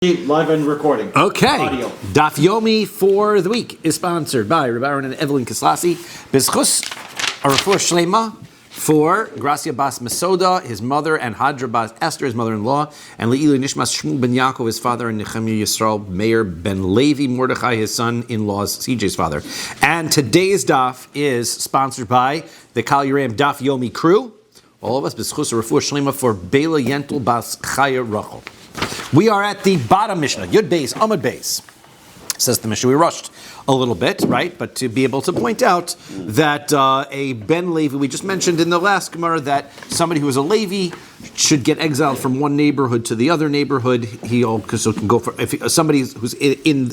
Live and recording. Okay. Audio. Daf Yomi for the week is sponsored by Rabbi and Evelyn Kislasi. Bezchus Arafur Shlema for Gracia Bas Mesoda, his mother, and Hadra Bas Esther, his mother-in-law, and Le'ilu Nishmas Shmuel ben Yaakov, his father, and Nechemiah Yisrael Meir ben Levi Mordechai, his son-in-law's CJ's father. And today's daf is sponsored by the Kahal Yereim Daf Yomi crew. All of us, Bezchus Arafur Shlema for Bela Yentel Bas Chaya Rachel. We are at the bottom Mishnah, Yud Beis, Amud Beis. Says the Mishnah, we rushed a little bit, right? But to be able to point out that a Ben Levi, we just mentioned in the last Gemara that somebody who is a Levi should get exiled from one neighborhood to the other neighborhood. He also can go for somebody who is in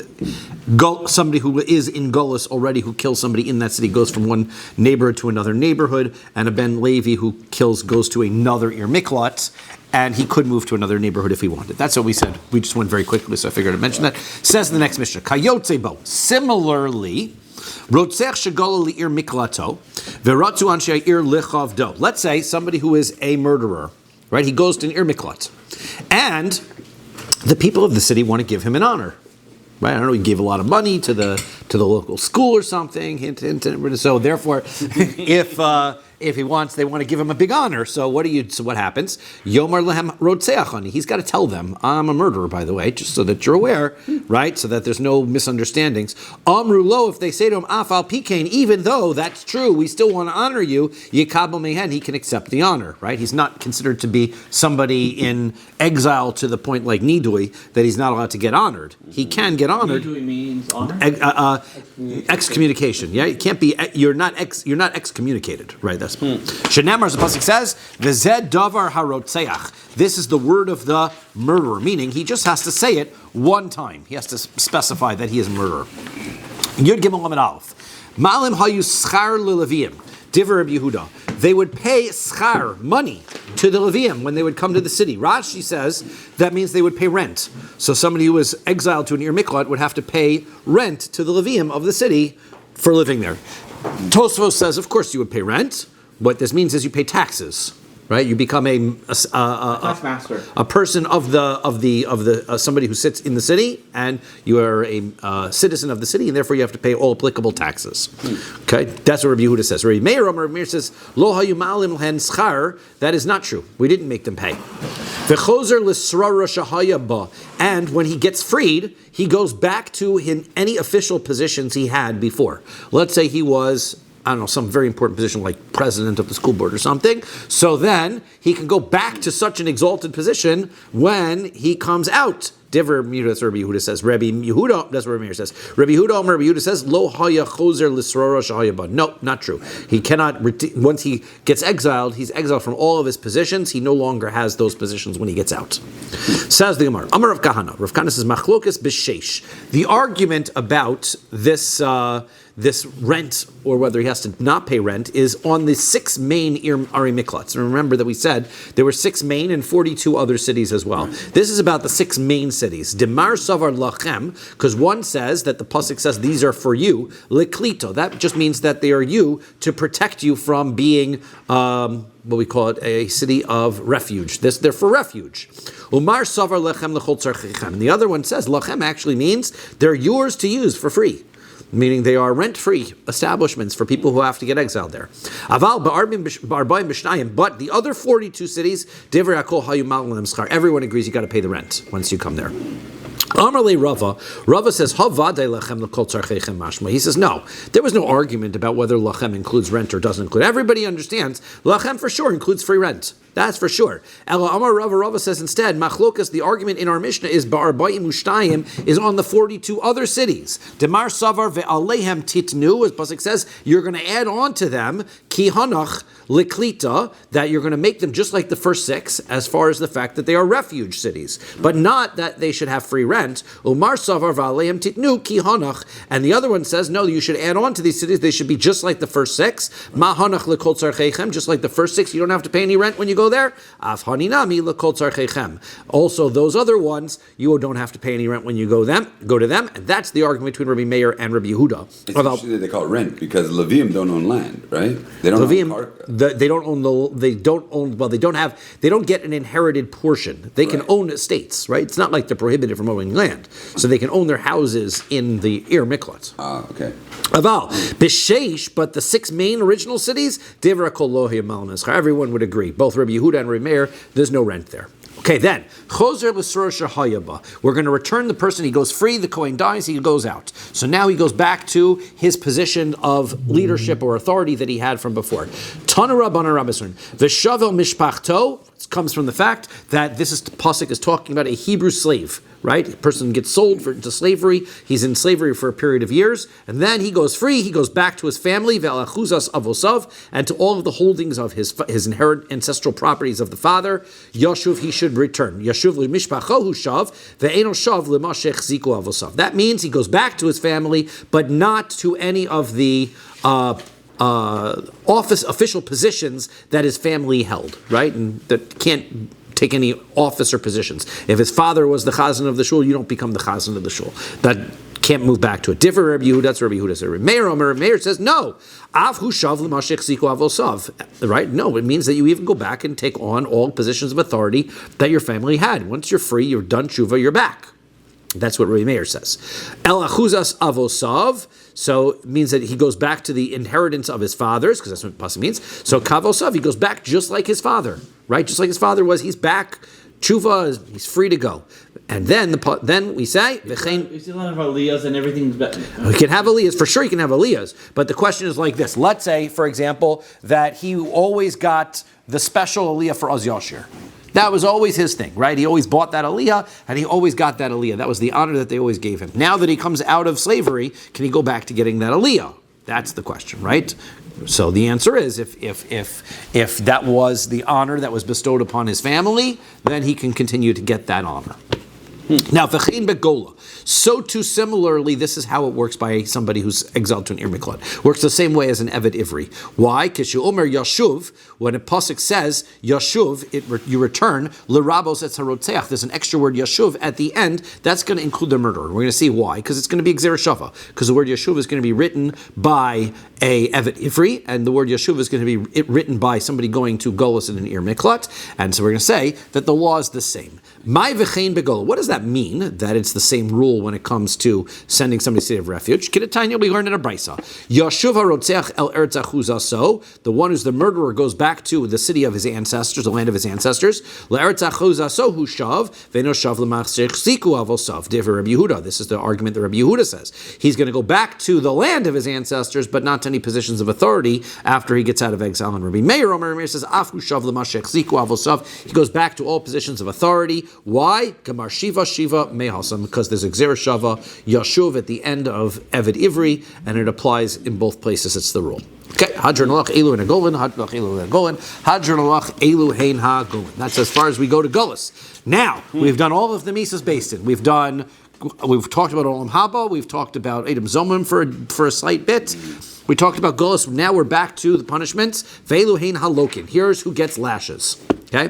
Golis already who kills somebody in that city goes from one neighborhood to another neighborhood, and a Ben Levi who kills goes to another Ir Miklat. And he could move to another neighborhood if he wanted. That's what we said. We just went very quickly, so I figured I'd mention that. Says the next Mishnah, Kayotze bo. Similarly, Rotzech shegala li'ir miklato, ve'ratzu anshe ir lichavdo. Let's say somebody who is a murderer, right? He goes to an ir miklat, and the people of the city want to give him an honor, right? I don't know. He gave a lot of money to the local school or something. So therefore, if he wants, they want to give him a big honor. So what happens? Yomar lehem rotzeachani. He's got to tell them, I'm a murderer, by the way, just so that you're aware, right? So that there's no misunderstandings. Amru lo, if they say to him, afal pikein, even though that's true, we still want to honor you, yikabel mehen, he can accept the honor, right? He's not considered to be somebody in exile to the point like Nidui, that he's not allowed to get honored. He can get honored. Nidui means honor? Excommunication. Yeah, it can't be. You're not excommunicated, right? That's Shenamar, as the pasuk says, "V'zed davar harotzeach." This is the word of the murderer, meaning he just has to say it one time. He has to specify that he is a murderer. Yud Gimel Lamed Aleph. Ma'alim hayu schar lelevim. Divrei Rabbi Yehuda. They would pay schar, money, to the Levium when they would come to the city. Rashi says that means they would pay rent. So somebody who was exiled to an Ir Miklat would have to pay rent to the Levium of the city for living there. Tosfos says, of course you would pay rent. What this means is you pay taxes, right? You become a taskmaster, a person of the somebody who sits in the city, and you are a citizen of the city, and therefore you have to pay all applicable taxes. Okay, that's what Rabbi Yehuda says. Rabbi Meir says, "Lo hayu ma'alim lehen schar." That is not true. We didn't make them pay. V'chozer l'srara shahaya ba. And when he gets freed, he goes back to any official positions he had before. Let's say he was, I don't know, some very important position like president of the school board or something. So then he can go back to such an exalted position when he comes out. Divrei Rabbi Yehuda, that's what Rabbi Yehuda says. Rabbi Yehuda, that's what Rabbi Meir says. Rabbi Yehuda says, Lo haya chozer l'srora shahaya ba. No, not true. He cannot, once he gets exiled, he's exiled from all of his positions. He no longer has those positions when he gets out. Says the Gemara, Amar Rav Kahana. Rav Kahana says, Machlokas b'sheish. The argument about this rent, or whether he has to not pay rent, is on the 6 main Ari Miklats. And remember that we said there were 6 main and 42 other cities as well. This is about the 6 main cities. Demar Savar Lachem, because one says that the pasuk says these are for you. Liklito, that just means that they are you to protect you from being what we call it, a city of refuge. They're for refuge. Umar Savar Lechem Lechol Tzarchechem. And the other one says Lachem actually means they're yours to use for free, meaning they are rent-free establishments for people who have to get exiled there. Aval ba'arba'im b'shnayim, but the other 42 cities, divrei hakol hayu ma'alim schar. Everyone agrees you got to pay the rent once you come there. Amarle Rava says, Havadei lechem l'kol tzarchechem mashma. He says, no, there was no argument about whether lachem includes rent or doesn't include. Everybody understands lachem for sure includes free rent. That's for sure. Ela Amar Rava says instead, machlokas, the argument in our Mishnah is ba'arba'im u'shtayim, is on the 42 other cities. Demar savar ve'alehem titnu, as pasuk says, you're going to add on to them ki hanach liklita, that you're going to make them just like the first 6, as far as the fact that they are refuge cities, but not that they should have free rent. Umar savar ve'alehem titnu ki hanach, and the other one says, no, you should add on to these cities. They should be just like the first 6. Ma hanach likol tzarchechem, just like the first 6. You don't have to pay any rent when you go there. Af haninami l'kol tzarchechem. Also, those other ones, you don't have to pay any rent when you go to them. And that's the argument between Rabbi Meir and Rabbi Yehuda. It's actually they call it rent because Levim don't own land, right? They don't Levim, own they don't get an inherited portion. They can own estates, right? It's not like they're prohibited from owning land. So they can own their houses in the Ir Miklat. Okay. Aval, B'sheish, but the 6 main original cities, Divra kol lo hiya mal neschar. Everyone would agree. Both Rabbi Yehuda and Rabbi Meir, there's no rent there. Okay, then, Chozer l'sur shehayaba. We're going to return the person. He goes free. The Kohen dies. He goes out. So now he goes back to his position of leadership or authority that he had from before. Tana Rabbana Rabbisern. V'shavel mishpachto. It comes from the fact that this pasuk is talking about a Hebrew slave. Right? A person gets sold into slavery. He's in slavery for a period of years. And then he goes free. He goes back to his family, ve'alachuzas avosav, and to all of the holdings of his inherent ancestral properties of the father. Yashuv, he should return. Yashuv l'mishpachohu shav, ve'eno shav l'mashech ziku avosav. That means he goes back to his family, but not to any of the official positions that his family held, right? And that can't take any office or positions. If his father was the chazan of the shul, you don't become the chazan of the shul. That can't move back to it. Different Rabbi Yehuda, that's Rabbi Yehuda. So Rabbi Meir says, no. Av hu shav l'mashech ziku avosav. Right? No, it means that you even go back and take on all positions of authority that your family had. Once you're free, you're done tshuva, you're back. That's what Rabbi Meir says. El achuzas avosav. So it means that he goes back to the inheritance of his fathers, because that's what pasuk means. So kavosav, he goes back just like his father, right? Just like his father was, he's back. Tshuva, he's free to go. And then we say, you still have aliyahs and everything's better. He can have aliyahs, for sure he can have aliyahs. But the question is like this. Let's say, for example, that he always got the special aliyah for Az Yashir. That was always his thing, right? He always bought that aliyah, and he always got that aliyah. That was the honor that they always gave him. Now that he comes out of slavery, can he go back to getting that aliyah? That's the question, right? So the answer is, if that was the honor that was bestowed upon his family, then he can continue to get that honor. Now, v'chein begola. So too similarly, this is how it works by somebody who's exiled to an Ir Miklat. Works the same way as an Eved Ivri. Why? Kishu Omer Yashuv, when a pasuk says Yashuv, you return, l'rabos et harotzeach. There's an extra word Yashuv at the end. That's going to include the murderer. We're going to see why. Because it's going to be Gzera Shava. Because the word Yashuv is going to be written by a Evet Ivri, and the word Yashuv is going to be written by somebody going to Golos in an Ir Miklat. And so we're going to say that the law is the same. My v'chein begola. What does that mean? That it's the same rule when it comes to sending somebody to the city of refuge. Kidatanya, we learned in a brisa. Yashuv harotzeach el eretz achuzaso. The one who's the murderer goes back to the city of his ancestors, the land of his ancestors. Le'eretz achuzaso hu shav ve'no shav l'machzech ziku avosav. Divrei Rabbi Yehuda. This is the argument that Rabbi Yehuda says. He's going to go back to the land of his ancestors, but not to any positions of authority after he gets out of exile. And Rabbi Meir says, Af hu shav l'machzech ziku avosav. He goes back to all positions of authority. Why? Gamar shiva mehasam, because there's a Gzera Shava Yashuv at the end of Eved Ivri, and it applies in both places. It's the rule. Okay, Hadron Alach Elu and Agolin, Hadron Alach Elu and Agolin, Hadron Alach Elu Hein Ha Golin. That's as far as we go to Gullus. Now, we've done all of the Mises Basin. We've talked about Olam Haba, we've talked about Edom Zomim for a slight bit. We talked about Gullus. Now we're back to the punishments. Ve'elu Hein Halokin. Here's who gets lashes. Okay?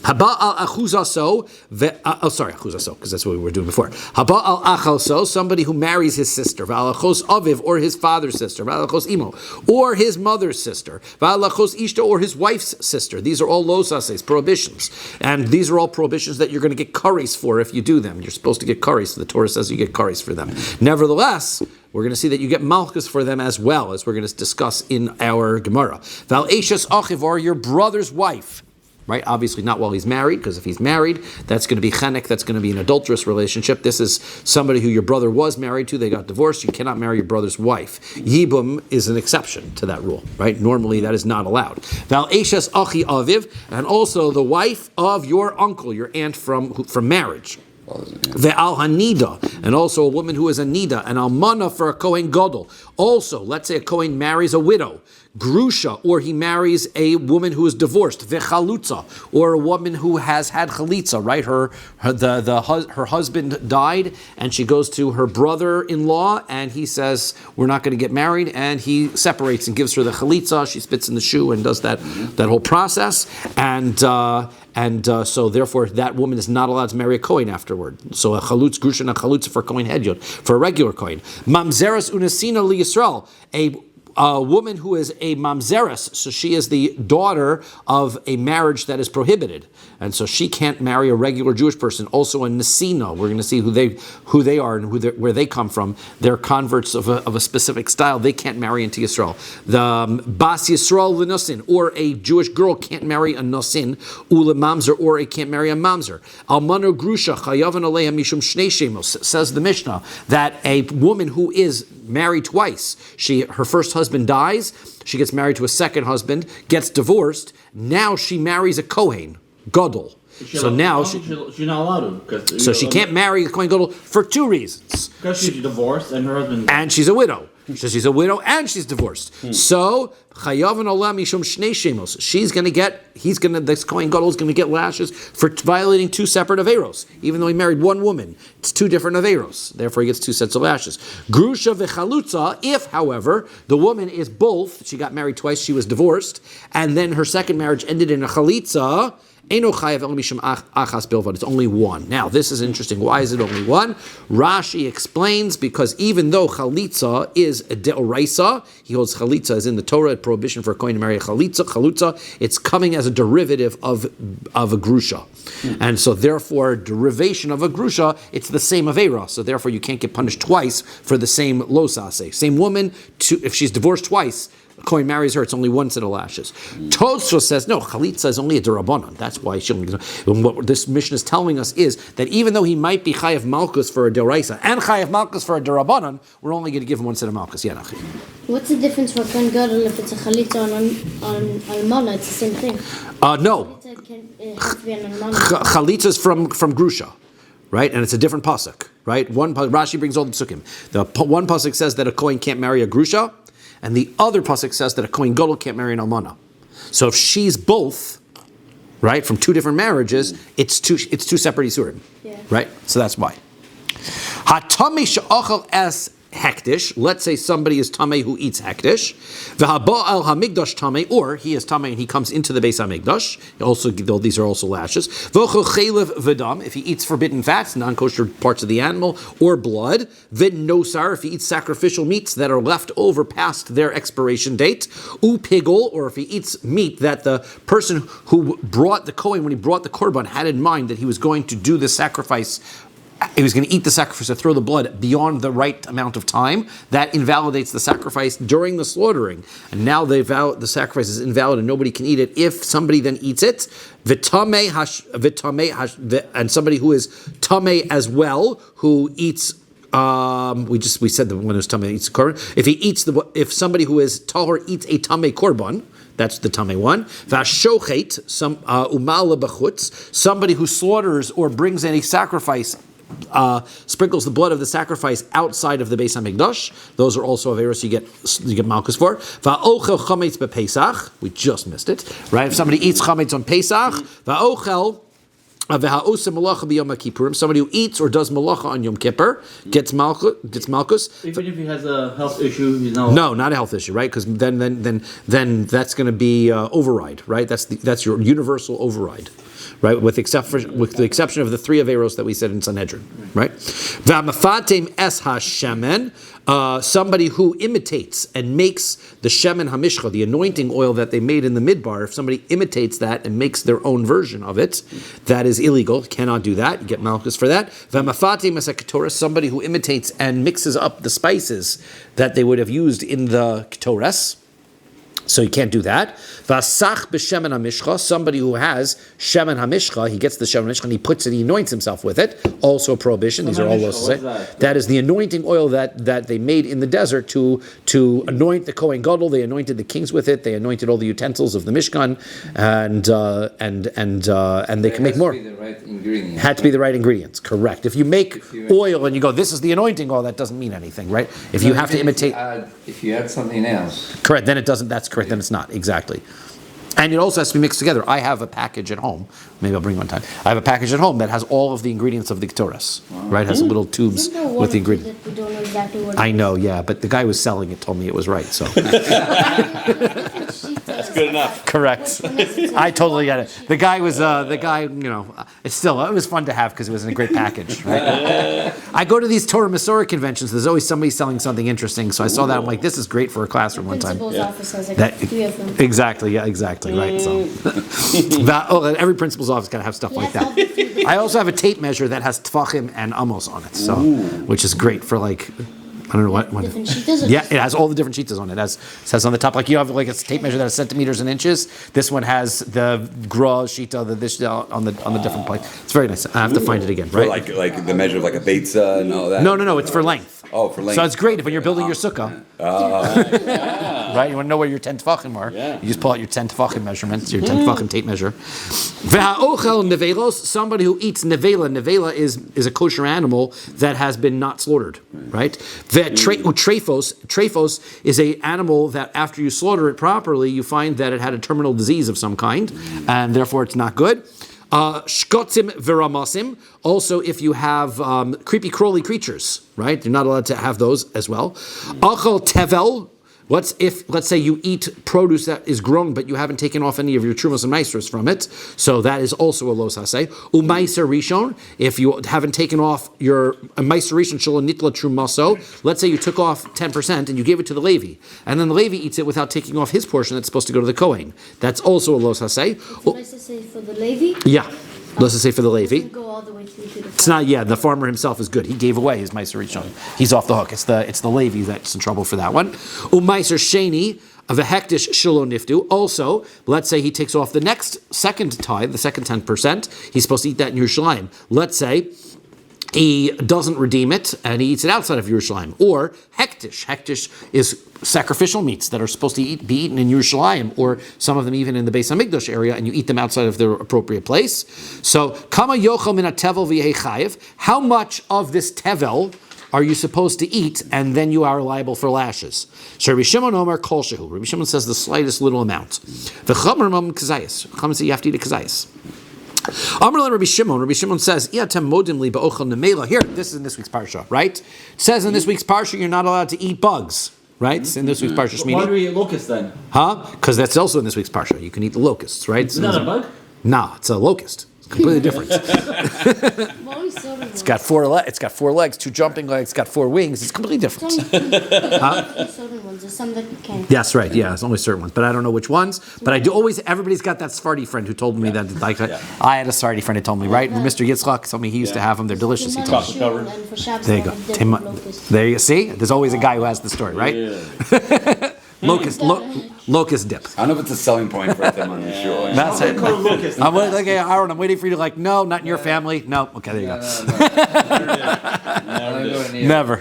Haba al achuzaso, achuzaso, because that's what we were doing before. Haba al achalso, somebody who marries his sister. V'alachos aviv, or his father's sister. V'alachos imo, or his mother's sister. V'alachos ishto, or his wife's sister. These are all losases, prohibitions. And these are all prohibitions that you're going to get karis for if you do them. You're supposed to get karis. The Torah says you get karis for them. Nevertheless, we're going to see that you get malchus for them as well, as we're going to discuss in our Gemara. Val eshes achiv, or your brother's wife. Right? Obviously not while he's married, because if he's married, that's going to be chenek, that's going to be an adulterous relationship. This is somebody who your brother was married to, they got divorced, you cannot marry your brother's wife. Yibum is an exception to that rule, right? Normally that is not allowed. Val eshes achi aviv, and also the wife of your uncle, your aunt from marriage. Ve'al hanida, and also a woman who is a nida, and almana for a kohen gadol. Also, let's say a kohen marries a widow. grusha, or he marries a woman who is divorced, v'chalutza, or a woman who has had chalitza, right? Her husband died, and she goes to her brother-in-law, and he says, we're not going to get married, and he separates and gives her the chalitza. She spits in the shoe and does that whole process, and so therefore that woman is not allowed to marry a Kohen afterward. So a chalutz, grusha, and a chalutza for Kohen hedyot, for a regular Kohen. Mamzeres unasina li Yisrael, a woman who is a mamzeres, so she is the daughter of a marriage that is prohibited, and so she can't marry a regular Jewish person. Also a nesina, we're going to see who they are and where they come from. They're converts of a specific style. They can't marry into Yisrael. The bas Yisrael l'nosin, or a Jewish girl can't marry a nosin, ula mamzer, or it can't marry a mamzer. Almano grusha chayavan aleha mishum shnei shemos, says the Mishnah, that a woman who is married twice, her first husband dies, she gets married to a second husband, gets divorced, now she marries a Kohen, Gadol. So now she's not allowed to. So she can't marry a Kohen Gadol for two reasons. Because she's divorced and her husband... And she's a widow. So she's a widow and she's divorced. So chayav and olam mishum shnei shemos. This Kohen Gadol is going to get lashes for violating two separate averos, even though he married one woman. It's two different averos. Therefore, he gets two sets of lashes. Grusha v'chalutza. If, however, the woman is both, she got married twice, she was divorced, and then her second marriage ended in a chalitza. It's only one. Now, this is interesting. Why is it only one? Rashi explains, because even though chalitza is a deoraisa, he holds chalitza as in the Torah, a prohibition for a kohen to marry a chalutza, it's coming as a derivative of a grusha. And so therefore, derivation of a grusha, it's the same avera. So therefore, you can't get punished twice for the same losase. Same woman, if she's divorced twice, a Kohen marries her, it's only one set of lashes. Tosfos says, no, chalitza is only a derabanan. That's why she only... And what this mission is telling us is that even though he might be chayav malchus for a deraisa and chayav malchus for a derabanan, we're only going to give him one set of malchus. Yeah, Nachi. What's the difference for Kohen Gadol if it's a chalitza on almana? It's the same thing. No. It has to be an almana. Chalitza is from grusha. Right, and it's a different pasuk. Right, Rashi brings all the psukim. The one pasuk says that a Kohen can't marry a grusha, and the other pasuk says that a Kohen Gadol can't marry an almana. So if she's both, right, from two different marriages, it's two separate isurim. Yeah. Right, so that's why. Hatami she'achal es hektish. Let's say somebody is tamei who eats hektish. V'haba'al hamigdash tamei, or he is tamei and he comes into the Beis Hamikdash. Also, these are also lashes. V'chol chaylev v'dam, if he eats forbidden fats, non-kosher parts of the animal, or blood. V'nosar, if he eats sacrificial meats that are left over past their expiration date. Upigol, or if he eats meat that the person who brought the kohen, when he brought the korban, had in mind that he was going to do the sacrifice. He was going to eat the sacrifice or throw the blood beyond the right amount of time. That invalidates the sacrifice during the slaughtering. And now the sacrifice is invalid and nobody can eat it. If somebody then eats it, and somebody who is tamei as well, who eats, we said the one who's tamei eats korban. If somebody who is tahor eats a tamei korban, that's the tamei one. Vashochet, umala b'chutz, somebody who slaughters or brings any sacrifice, sprinkles the blood of the sacrifice outside of the Beis Hamikdash. Those are also averos you get malchus for. Va'ochel chametz b'Pesach. We just missed it, right? If somebody eats chametz on Pesach, va'ochel. Somebody who eats or does malacha on Yom Kippur gets malchus. Even if he has a health issue, he's not. No, not a health issue, right? Because then that's going to be override, right? That's your universal override, right? With the exception of the three averos that we said in Sanhedrin, right? V'amafatem es hashemen. Somebody who imitates and makes the shemen hamishcha, the anointing oil that they made in the midbar, if somebody imitates that and makes their own version of it, that is illegal. Cannot do that. You get malchus for that. V'amafatim as a ketores, somebody who imitates and mixes up the spices that they would have used in the ketores. So you can't do that. Vasach b'shemen hamishcha, somebody who has shemen hamishcha, he gets the shemen hamishcha and he anoints himself with it. Also a prohibition. These are all laws to say. That is the anointing oil that they made in the desert to anoint the Kohen Gadol. They anointed the kings with it. They anointed all the utensils of the Mishkan, and they can make more. Had to be the right ingredients. Correct. If you make oil and you go, this is the anointing oil, that doesn't mean anything, right? If you have to imitate, if you add something else. Correct. Then it doesn't. That's correct. correct. Then it's not exactly. And it also has to be mixed together. I have a package at home. Maybe I'll bring one time. I have a package at home that has all of the ingredients of the Ktoras. Right? Has little tubes Isn't there one with the or two ingredients. that we don't know exactly what it I is? know, yeah, but the guy who was selling it told me it was right. So That's good enough. correct. I totally get it. The guy was it's still, it was fun to have because it was in a great package. Right? I go to these Torah Masorah conventions. There's always somebody selling something interesting. So I saw that. I'm like, this is great for a classroom one time. Principal's office has like That- 3 of them. Exactly. Yeah. Exactly. Right. So, every principal's office gotta have stuff like Yes, that. I also have a tape measure that has Tvachim and Amos on it, so which is great for like. I don't know what. Different sheets. Yeah, it has all the different sheets on it. It says on the top, like you have like a tape measure that has centimeters and inches. This one has the gra shita, the this on the different place. It's very nice. I have to find it again, For right? like the measure of like a beitza and all that. No, it's for length. Oh, for length. So it's great when you're building your sukkah. Right? You want to know where your 10 tefachim are. Yeah. You just pull out your 10 tefachim measurements, your 10 tefachim tape measure. V'ha'ochel nevelos, somebody who eats nevela. Nevela is a kosher animal that has been not slaughtered, right? Trephos is a animal that after you slaughter it properly, you find that it had a terminal disease of some kind, and therefore it's not good. Shkotzim viramasim. Also, if you have creepy crawly creatures, right? You're not allowed to have those as well. Achal tevel. Let's say you eat produce that is grown, but you haven't taken off any of your trumos and maestros from it, so that is also a los haseh. Umaiser rishon, if you haven't taken off your maiser rishon shelo nitla trumaso, let's say you took off 10% and you gave it to the Levi, and then the Levi eats it without taking off his portion that's supposed to go to the Kohen. That's also a los haseh. Let's just say for the Levi. Yeah, let's just say for the Levi. Doesn't go all the way through to the It's not, the farmer himself is good. He gave away his Meiser Rishon. He's off the hook. It's the Levi that's in trouble for that one. Meiser Sheni of a hektish shelo niftu. Also, let's say he takes off the next second tithe, the second 10%. He's supposed to eat that in Yerushalayim. Let's say he doesn't redeem it and he eats it outside of Yerushalayim. Or hektish. Hektish is sacrificial meats that are supposed to be eaten in Yerushalayim, or some of them even in the Beis Hamikdash area, and you eat them outside of their appropriate place. So, kama yochel min tevel v'yehei chayev. How much of this tevel are you supposed to eat, and then you are liable for lashes? So Rabbi Shimon Omer kol shehu. Rabbi Shimon says the slightest little amount. V'chamer mam kazayis. Chamer says you have to eat a kazayis. Amar Rabbi Shimon. Rabbi Shimon says, "Iatem modim li ba'ochel nemela." Here, this is in this week's parsha, right? It says in this week's parsha you're not allowed to eat bugs, right? It's in this week's parsha Why do Shmini, we eat locusts then? huh? Because that's also in this week's parsha. You can eat the locusts, right? It's not a bug? Nah, it's a locust. It's completely different. Molly soda It's got four legs, 2 jumping legs. It's got 4 wings. It's completely different. soda ones. There's some that you can't. Yes, right. Yeah, it's only certain ones, but I don't know which ones. But I do always. Everybody's got that Sephardi friend who told me that. Like, I had a Sephardi friend who told me, right? Mr. Yitzchak told me he used to have them. They're delicious. He told me. There you go. There you see. There's always a guy who has the story, right? Locust dip. I don't know if it's a selling point for them on the show. That's it. Call it locusts. I'm like, okay, Aaron, I'm waiting for you to no, not in your family. No. Okay, there you go. Never.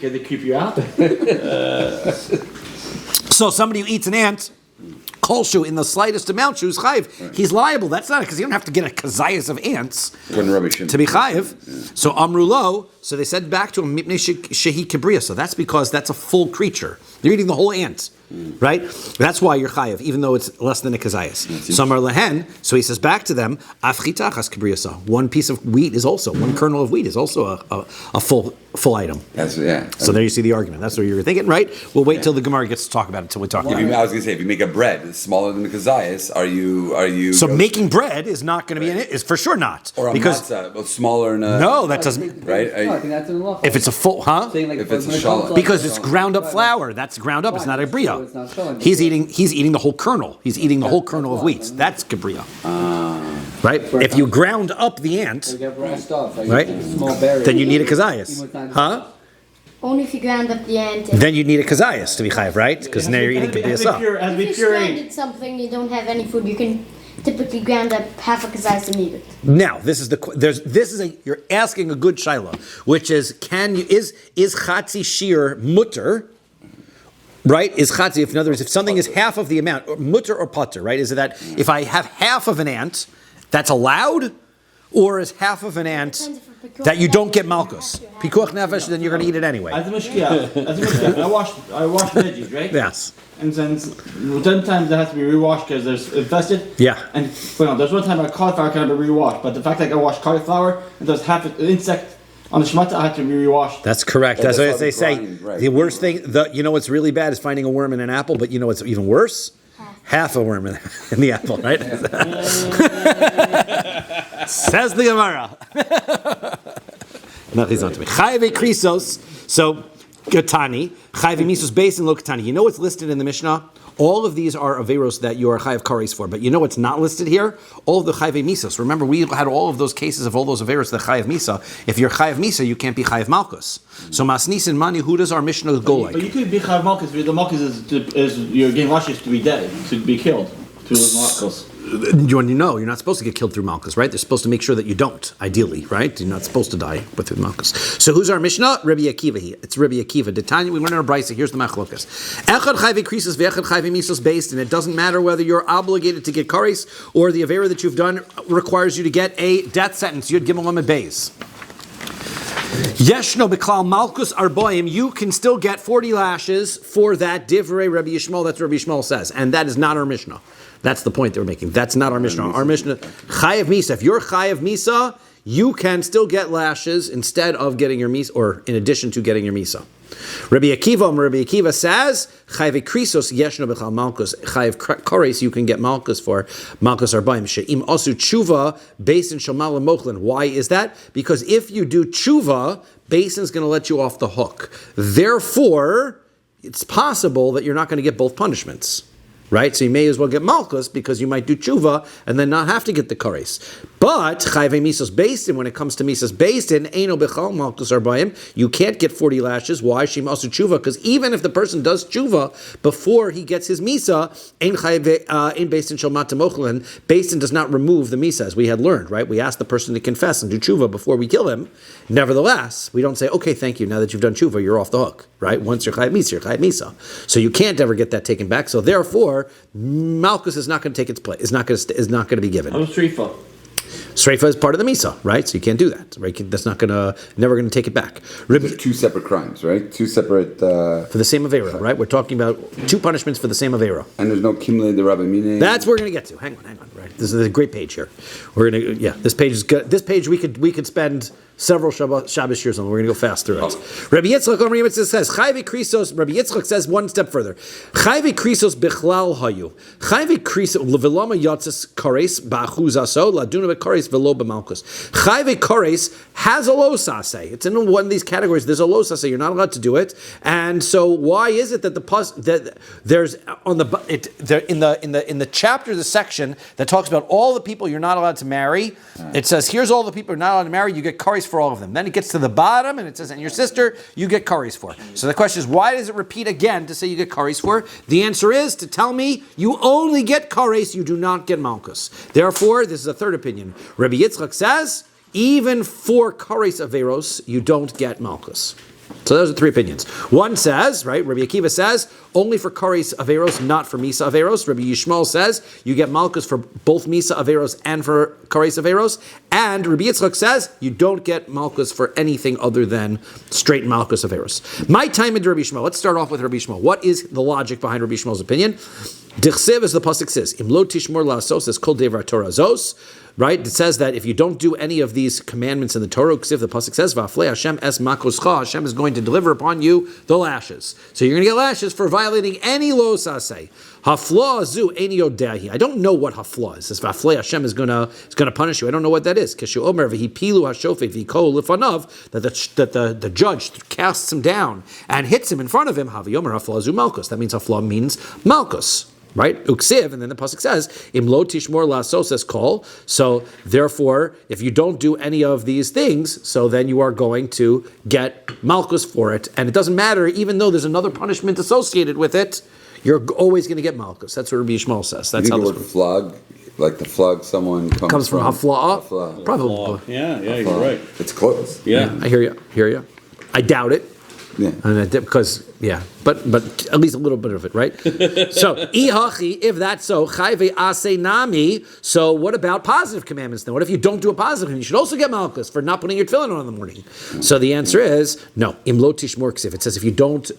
Can they keep you out? So somebody who eats an ant, kolshu in the slightest amount, who's chayiv, he's liable. That's not because you don't have to get a kazayas of ants to be chayiv. So amrulo. So they said back to him, mipnei shehi kibriya. So that's because that's a full creature. You're eating the whole ant, right? That's why you're chayiv, even though it's less than a kazayas. Samar lehen. So he says back to them, afchitachas kibriya. One piece of wheat is also, one kernel of wheat is also a full item. So there you see the argument. That's what you were thinking, right? We'll wait till the Gemara gets to talk about it until we talk about it. I was going to say, if you make a bread smaller than the kazayas, are you? So making bread is not going to be in it. Is for sure not. Or a because matzah, but smaller than a... No, that doesn't. Right? No, I think that's in the law. If it's a full, huh? If it's a shalom. Because it's ground up flour. That's ground up. It's not a bria. So it's not shalom. He's eating the whole kernel. He's eating the whole kernel of wheat. That's kabria. Right? If you ground up the ant, So you get raw stuff, like right? a small berry. Then you need a kazayas. Huh? Only if you ground up the ant. Then you need a kazayas to be chayiv, right? Because now you're eating As we kabiyasa. as If we you puree. stranded something, you don't have any food, you can typically ground up half a kazayas and eat it. Now, you're asking a good shaila, which is is chatzi shear mutter, right? Is chatzi, in other words, if something is half of the amount, or mutter or putter, right? Is it that if I have half of an ant, that's allowed? or is half of an ant that you don't get Makkos. Pikuach nefesh, then you're going to eat it anyway. As a mishkiach, I wash veggies, right? Yes. And then sometimes they have to be rewashed because there's infested. Yeah. And there's one time a cauliflower can be rewashed, but the fact that I wash cauliflower and there's half an insect on the shmata, I have to be rewashed. That's correct. That's what they say. Right. The worst thing, you know what's really bad is finding a worm in an apple, but you know what's even worse? Half a worm in the apple, right? Says the Gemara. No, he's not to me. Chayve krisos. So, Katani. Chayve misos beis and lo Katani. You know what's listed in the Mishnah? All of these are averos that you are chayav kares for, but you know what's not listed here? All of the chayve misos. Remember, we had all of those cases of all those averos that chayav misa. If you're chayav misa, you can't be chayav malchus. So masnis and mani, who does our Mishnah go like? But you could be chayav malchus. The malchus is you're getting lashes to be dead, to be killed. To malchus. You're not supposed to get killed through Malchus, right? They're supposed to make sure that you don't, ideally, right? You're not supposed to die with Malchus. So who's our Mishnah? Rabbi Akiva here. It's Rabbi Akiva. Tanya, we learn in our Brisa. Here's the Machlokas. Echad chayve krisos ve'echad chayve misos based, and it doesn't matter whether you're obligated to get kares or the avera that you've done requires you to get a death sentence. Yud gimel lamed beis. Yeshno beklal malchus arboim. You can still get 40 lashes for that divrei Rabbi Yishmael. That's what Rabbi Yishmael says, and that is not our Mishnah. That's the point that we're making. That's not our Mishnah. Our Mishnah, chayav misa. If you're chayav misa, you can still get lashes instead of getting your misa, or in addition to getting your misa. Rabbi Akiva says, chayav krisos yeshno b'chal malchus. Chayav kores you can get malchus for malchus arbaim she'im asu tshuva basin shomal mochlin. Why is that? Because if you do tshuva, basin's going to let you off the hook. Therefore, it's possible that you're not going to get both punishments. Right? So you may as well get malchus because you might do tshuva and then not have to get the kares. But chayve misos beistin, when it comes to misos beistin, eino bechal malchus arbaim, you can't get 40 lashes. Why? Shim asu tshuva, because even if the person does tshuva before he gets his misa, ein beistin shel matamochlin, beistin does not remove the misa, as we had learned, right? We ask the person to confess and do tshuva before we kill him. Nevertheless, we don't say, okay, thank you, now that you've done tshuva, you're off the hook, right? Once you're chayav misa, you're chayav misa. So you can't ever get that taken back. So therefore, malchus is not going to take its place. Is not going to be given. I'm Shrifa. Sreifa is part of the misa, right? So you can't do that, right? That's never going to take it back. There's two separate crimes, right? Two separate... for the same avera, right? We're talking about two punishments for the same avera. And there's no kimle de Rabbi Mine. That's what we're going to get to. Hang on, right? This is a great page here. This page is good. This page we could spend several Shabbos years on. We're going to go fast through it. Rabbi Yitzchak says, Chayve krisos, Rabbi Yitzchak says one step further. Chayve krisos bichlal hayu. Chayve krisos, levilama yatzis kares ba'achuzaso, laduna bekares velo b'malchus. Chayve kares has a lo saseh. It's in one of these categories. There's a lo saseh. You're not allowed to do it. And so why is it that there's on in the chapter, the section that talks about all the people you're not allowed to marry, it says, here's all the people you're not allowed to marry, you get kares for all of them. Then it gets to the bottom and it says, and your sister, you get kares for. So the question is, why does it repeat again to say you get kares for? The answer is to tell me you only get kares, you do not get malchus. Therefore, this is a third opinion. Rabbi Yitzchak says, even for kares averos, you don't get malchus. So those are three opinions. One says, right, Rabbi Akiva says, only for kares averos, not for misa averos. Rabbi Yishmael says, you get malchus for both misa averos and for kares averos. And Rabbi Yitzchak says, you don't get malchus for anything other than straight malchus averos. My time into Rabbi Yishmael. Let's start off with Rabbi Yishmael. What is the logic behind Rabbi Yishmael's opinion? Dichsev, as the pasuk says, im lo tishmor la'asos, as kol devar Torah zos. Right? It says that if you don't do any of these commandments in the Torah, the pasuk says, "Va'aflei Hashem es makoscha." Hashem is going to deliver upon you the lashes. So you're going to get lashes for violating any lo saseh. Hafla zu eni yodehi. I don't know what hafla is. This va'aflei Hashem is going to punish you. I don't know what that is. Kishu omer v'hipilu hashofet v'kol lifanav, that the judge casts him down and hits him in front of him. Havi omer hafla zu malchus. That means hafla means malchus. Right? Uksiv, and then the pasuk says, Im lo tishmor la'asos es kol. So therefore, if you don't do any of these things, so then you are going to get malchus for it. And it doesn't matter, even though there's another punishment associated with it, you're always going to get malchus. That's what Rabbi Yishmael says. That's how the word flog, like the flog someone comes from hafla'ah? Probably. Yeah, you're right. It's close. Yeah. I hear you. I doubt it. Yeah. And because Yeah, but at least a little bit of it, right? So, ihachi, if that's so, chayve ase nami. So, what about positive commandments then? What if you don't do a positive commandment? You should also get malchus for not putting your tefillin on in the morning. So the answer is no. Imlo tishmor ksiv. It says if you don't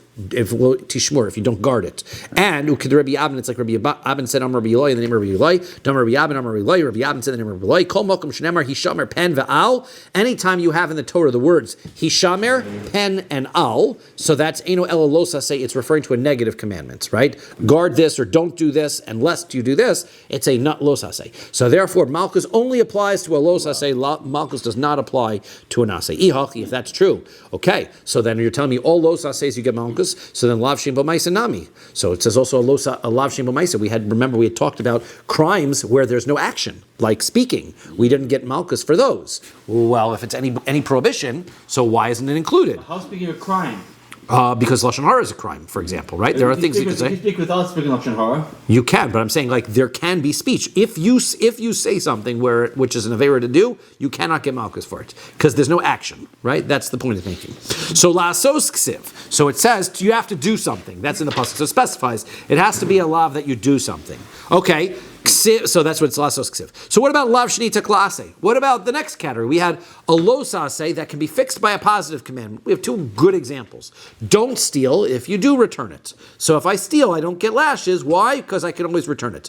guard it. And ukid Rabbi Abin, it's like Rabbi Abin said, Amar Rabbi Eloi, in the name of Rabbi Eloi. Dam Rabbi Abin, Amar Rabbi Eloi. Rabbi Abin said in the name of Rabbi Eloi. Kol mokum shenemar hishamer pen ve'al. Anytime you have in the Torah the words hishamer, pen, and al, so that's eno elo losa say it's referring to a negative commandment, right? Guard this or don't do this, and lest you do this, it's a not losa say. So therefore, malchus only applies to a losa say. Malchus does not apply to an asay. Ihachi, if that's true, okay. So then you're telling me all losa says you get malchus. So then lav shem b'maisa nami. So it says also a lav shem b'maisa. We had talked about crimes where there's no action, like speaking. We didn't get malchus for those. Well, if it's any prohibition, so why isn't it included? How's speaking a crime? Because Lashon Hara is a crime, for example, right? There are things you can say. You speak without speaking Lashon Hara. You can, but I'm saying like there can be speech. If you say something which is an avera to do, you cannot get malchus for it because there's no action, right? That's the point it's making. So la'asos ksiv. So it says you have to do something. That's in the pasuk. So it specifies it has to be a lav that you do something. Okay. So that's what it's lasos ksiv. So what about lav shnita klase? What about the next category? We had a losase that can be fixed by a positive commandment. We have two good examples. Don't steal. If you do, return it. So if I steal, I don't get lashes. Why? Because I can always return it.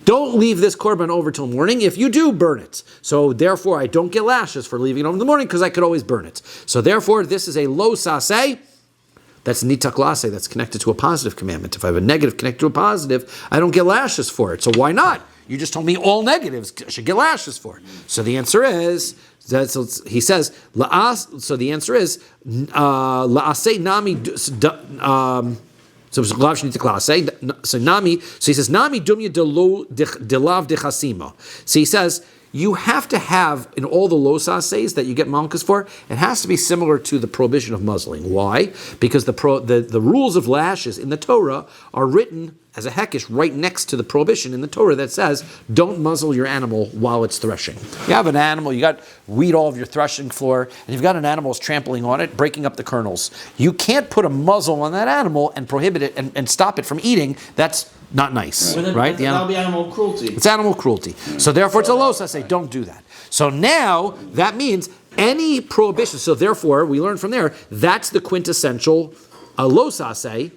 Don't leave this korban over till morning. If you do, burn it. So therefore, I don't get lashes for leaving it over in the morning because I could always burn it. So therefore, this is a losase. That's nitaklase, that's connected to a positive commandment. If I have a negative connected to a positive, I don't get lashes for it. So why not? You just told me all negatives I should get lashes for it. So the answer is, he says, so the answer is, la'ase nami, so nami, so he says, nami dumya delav dechasima. So he says, you have to have, in all the losases that you get malchus for, it has to be similar to the prohibition of muzzling. Why? Because the rules of lashes in the Torah are written as a hekesh right next to the prohibition in the Torah that says, don't muzzle your animal while it's threshing. You have an animal, you got weed all of your threshing floor, and you've got an animal trampling on it, breaking up the kernels. You can't put a muzzle on that animal and prohibit it and stop it from eating. That's not nice, right? That would be animal cruelty. It's animal cruelty. So therefore it's a los. I say, don't do that. So now that means any prohibition. So therefore we learn from there, that's the quintessential los say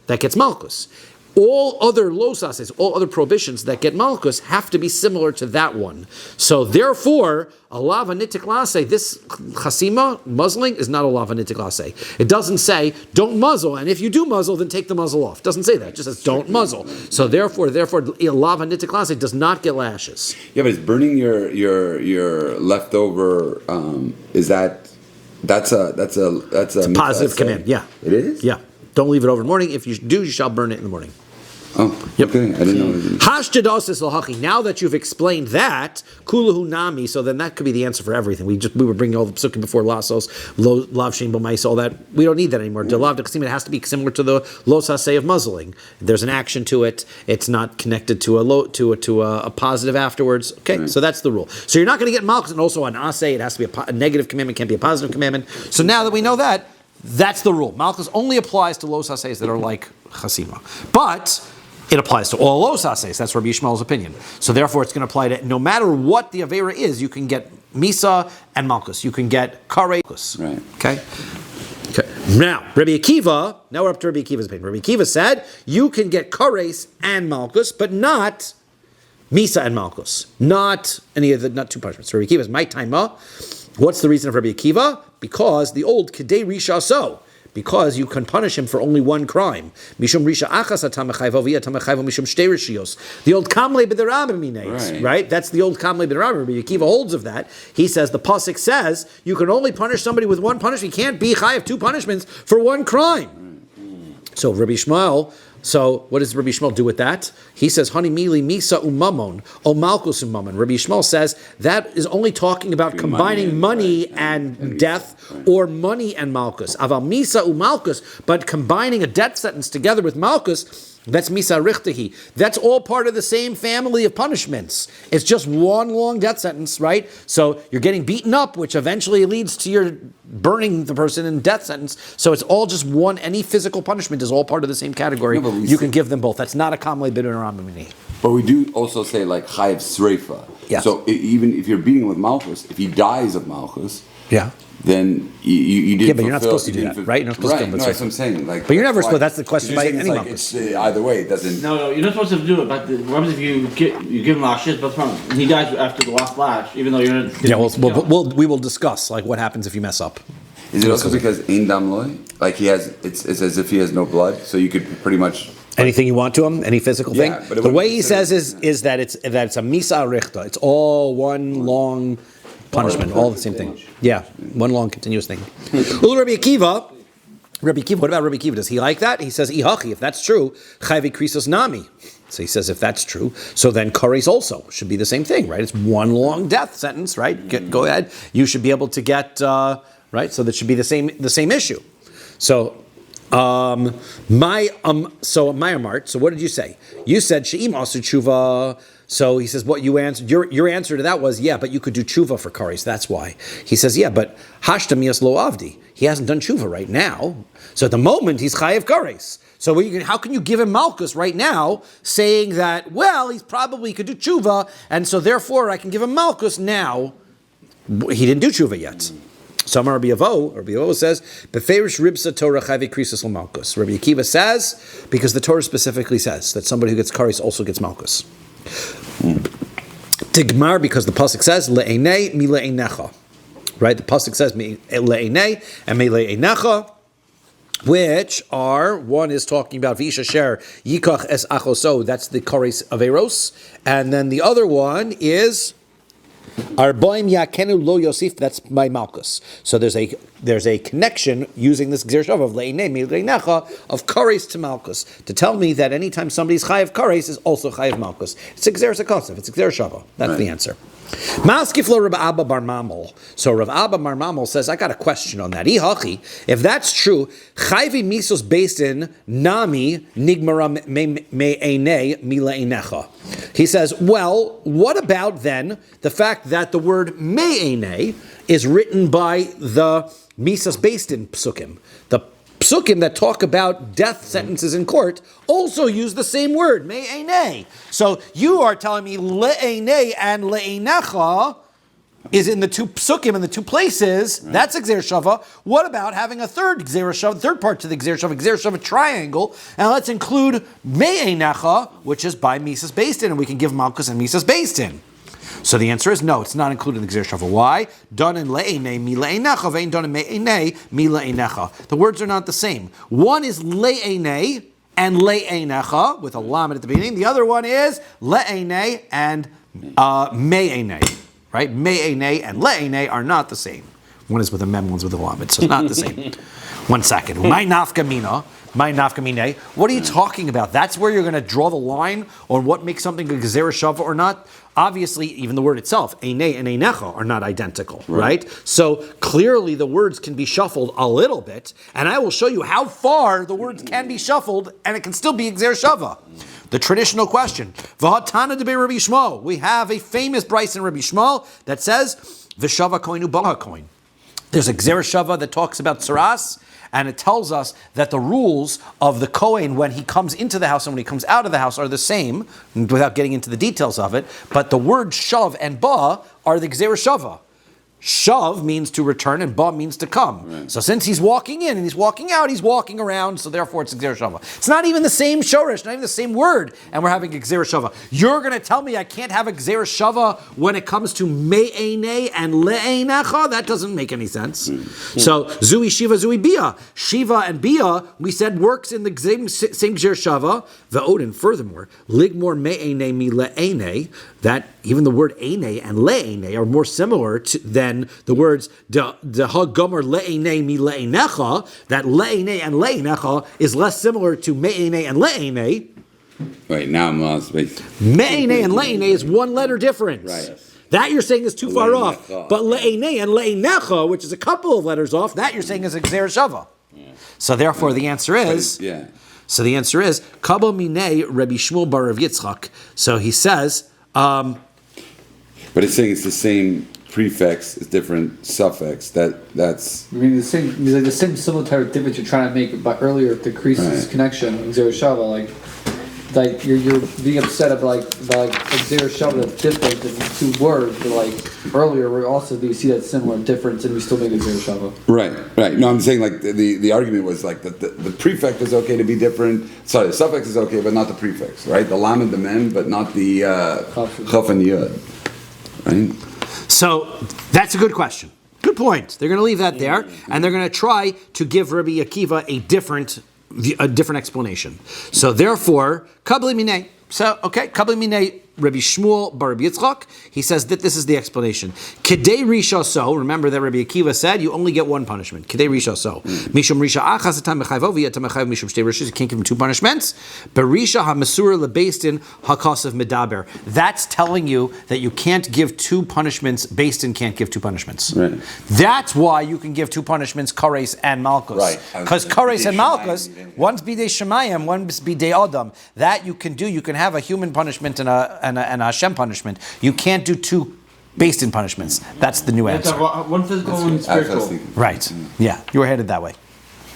that gets malchus. All other losases, all other prohibitions that get malchus have to be similar to that one. So therefore, a lava nitiklase, this chasima, muzzling, is not a lava nitiklase. It doesn't say, don't muzzle, and if you do muzzle, then take the muzzle off. It doesn't say that. It just says, don't muzzle. So therefore, a lava nitiklase does not get lashes. Yeah, but it's burning your leftover. That's a positive command. Yeah, it is. Yeah, don't leave it over in the morning. If you do, you shall burn it in the morning. Oh, yep. Okay. I didn't know. Hashtadosis l'hachi. Now that you've explained that, kulahu nami. So then that could be the answer for everything. We were bringing all the psukim before lasos, lav shem b'mais, all that. We don't need that anymore. Delav d'chasima. It has to be similar to the los hasei of muzzling. There's an action to it. It's not connected to a positive afterwards. Okay, right. So that's the rule. So you're not going to get malchus, and also an asay. It has to be a negative commandment. Can't be a positive commandment. So now that we know that, that's the rule. Malchus only applies to los haseis that are like chasima, but it applies to all los haseis. That's Rabbi Yishmael's opinion. So therefore, it's going to apply to no matter what the avera is. You can get misa and malchus. You can get kare malchus. Right. Okay. Now, Rabbi Akiva. Now we're up to Rabbi Akiva's opinion. Rabbi Akiva said you can get kares and malchus, but not misa and malchus. Not any of the not two punishments. Rabbi Akiva's my taima. What's the reason of Rabbi Akiva? Because the old kedei risha so. Because you can punish him for only one crime. Mishum risha achas atamechayvo v'yatamechayvo mishum shtei rishios. The old kamle b'derabim minates, right? That's the old kamle b'derabim. Rabbi Akiva holds of that. He says the pasuk says you can only punish somebody with one punishment. You can't be chayav two punishments for one crime. So Rabbi Yishmael. So what does Rabbi Yishmael do with that? He says, "Hani mili misa umamon o malchus umamon." Rabbi Yishmael says that is only talking about combining money and death, or money and malchus. Aval misa umalchus, but combining a death sentence together with malchus. That's misa richtehi. That's all part of the same family of punishments. It's just one long death sentence, right? So you're getting beaten up, which eventually leads to your burning the person in death sentence. So it's all just one. Any physical punishment is all part of the same category. You can give them both. That's not a kamle bidun or amini. But we do also say like chayev sreifa. Yes. So even if you're beating with malchus, if he dies of malchus, Yeah. then you did. Yeah, but you're not supposed to do that, right? You're not supposed to. No, that's what I'm saying. Like, but you're never supposed. That's the question by any like malchus. either way, it doesn't. No, you're not supposed to do it. But what happens if you give him lashis? But he dies after the last lash, even though you're. Yeah, we will discuss like what happens if you mess up. Is it also because ein dam loy? Like it's as if he has no blood, so you could pretty much. Anything you want to him, any physical thing. But The way he says is that it's a misa richta. It's all one long punishment, all the same thing. Yeah, one long continuous thing. Rabbi Akiva, what about Rabbi Akiva? Does he like that? He says, Ihachi, if that's true, chayvi krisos nami. So he says, if that's true, so then kares also should be the same thing, right? It's one long death sentence, right? Go ahead. You should be able to get, right? So that should be the same issue. So, so Mayamart, so what did you say? You said she'im asu tshuva. So he says, what you answered, your answer to that was, yeah, but you could do tshuva for kares. That's why. He says, yeah, but hashtam yas lo avdi. He hasn't done tshuva right now. So at the moment, he's chayev kares. So how can you give him malchus right now, saying that, well, he's probably could do tshuva, and so therefore I can give him malchus now. He didn't do tshuva yet. So Rabbi Avo says, "Beferish ribsa Torah chayve krisus malchus." Rabbi Akiva says, because the Torah specifically says that somebody who gets kares also gets malchus. Tigmar, because the pasuk says le'enei mi le'enecha, right? The pasuk says le'enei and mi le'enecha, which are, one is talking about Visha Sher Yikach es Achoso, that's the kares Averos, and then the other one is Arboim Yakenu Lo Yosif, that's by Malchus. So there's a connection using this Gzer Shav of Le'inei Mi'Le'necha of Kares to Malchus to tell me that anytime somebody's Chayav Kares is also Chayav Malchus. It's a Gzer Sakosov, it's a Gzer Shava. That's the answer. Maskiflo Rav Abba Bar Mamel. So Rav Abba Bar Mamel says, I got a question on that. If that's true, Chayvi Misos based in Nami Nigmara Me'enei Mile'enecha. He says, well, what about then the fact that the word Me'enei is written by the Misos based in Psukim? The Psukim that talk about death sentences in court also use the same word, me'enei. So you are telling me le'enei and le'enecha is in the two Psukim in the two places. Right. That's a Gzer Shava. What about having a third Gzer Shava, third part to the Gzer Shava triangle, and let's include me'enecha, which is by Mises based in, and we can give Malchus and Mises based in. So the answer is no, it's not included in the Gzer Shava. Why? Done in le'enei mi le'enecha, vein done in me'enei mi le'enecha. The words are not the same. One is le'enei and le'enecha with a lamed at the beginning. The other one is le'enei and me'enei. Right? Me'enei and le'enei are not the same. One is with a mem, one's with a lamed, so it's not the same. 1 second. My nafka mina. What are you talking about? That's where you're going to draw the line on what makes something a Gzer Shava or not. Obviously, even the word itself, Einei and Einecha, are not identical, right? So clearly the words can be shuffled a little bit, and I will show you how far the words can be shuffled, and it can still be a Gzer Shava. The traditional question, V'hatana de Rabbi Shmuel. We have a famous Bryce in Rabbi Shmuel that says, V'shava koinu baha koin. There's a Gzer Shava that talks about Tsaras, and it tells us that the rules of the Kohen when he comes into the house and when he comes out of the house are the same, without getting into the details of it, but the words shav and ba are the Gzer Shava. Shav means to return and ba means to come. Right. So since he's walking in and he's walking out, he's walking around, so therefore it's a Gzer Shava. It's not even the same shorish, not even the same word, and we're having a Gzer Shava. You're going to tell me I can't have a Gzer Shava when it comes to me'enei and le'enecha? That doesn't make any sense. So Zui Shiva, Zui Bia. Shiva and Bia, we said, works in the same Gzer Shava. Ve'odin, furthermore, ligmor me'enei mi le'enei, that even the word einei and le'enei are more similar than the words de ha-gomer le'enei mi le'enecha, that le'enei and le'enecha is less similar to me'enei and le'enei. Wait, now I'm lost. Me'enei and le'enei is one letter difference. Right. That you're saying is too far off. But le'enei and le'enecha, which is a couple of letters off, that you're saying is a Gzer Shava. Yeah. So therefore the answer is... So the answer is Kabo Minei Rabbi Shmuel bar Rav Yitzchak. So he says. But it's saying it's the same prefix, it's different suffix. That's. I mean, the same similar difference you're trying to make, but earlier to decrease this connection in Zero Shava, like you're being upset about like Zero Shava that's different than two words, but like earlier we also do see that similar difference and we still make a Zero Shava. Right. No, I'm saying like the argument was like that the prefix is okay to be different. Sorry, the suffix is okay, but not the prefix, right? The lam and the mem, but not the chaf and yud, right? So that's a good question. Good point. They're going to leave that there, and they're going to try to give Rabbi Akiva a different explanation. So therefore, kabli minei. So okay, kabli minei. Rabbi Shmuel bar Rabbi Yitzchak, he says that this is the explanation. Kedei risha so, remember that Rabbi Akiva said you only get one punishment. Kedei risha so. Mishum risha achas atam mechayvo v'yatam mechayv mishum shtei rishos. You can't give him two punishments. Berisha ha-mesura lebeistin ha-kasav medaber. That's telling you that you can't give two punishments. Beistin can't give two punishments. Right. That's why you can give two punishments, kares and malchus. Right. Because kares and malchus, one's bidei shemayim, one's bidei adam. That you can do. You can have a human punishment and a Hashem punishment. You can't do two based in punishments. That's the new answer. One physical, one spiritual. Right. Yeah, you were headed that way.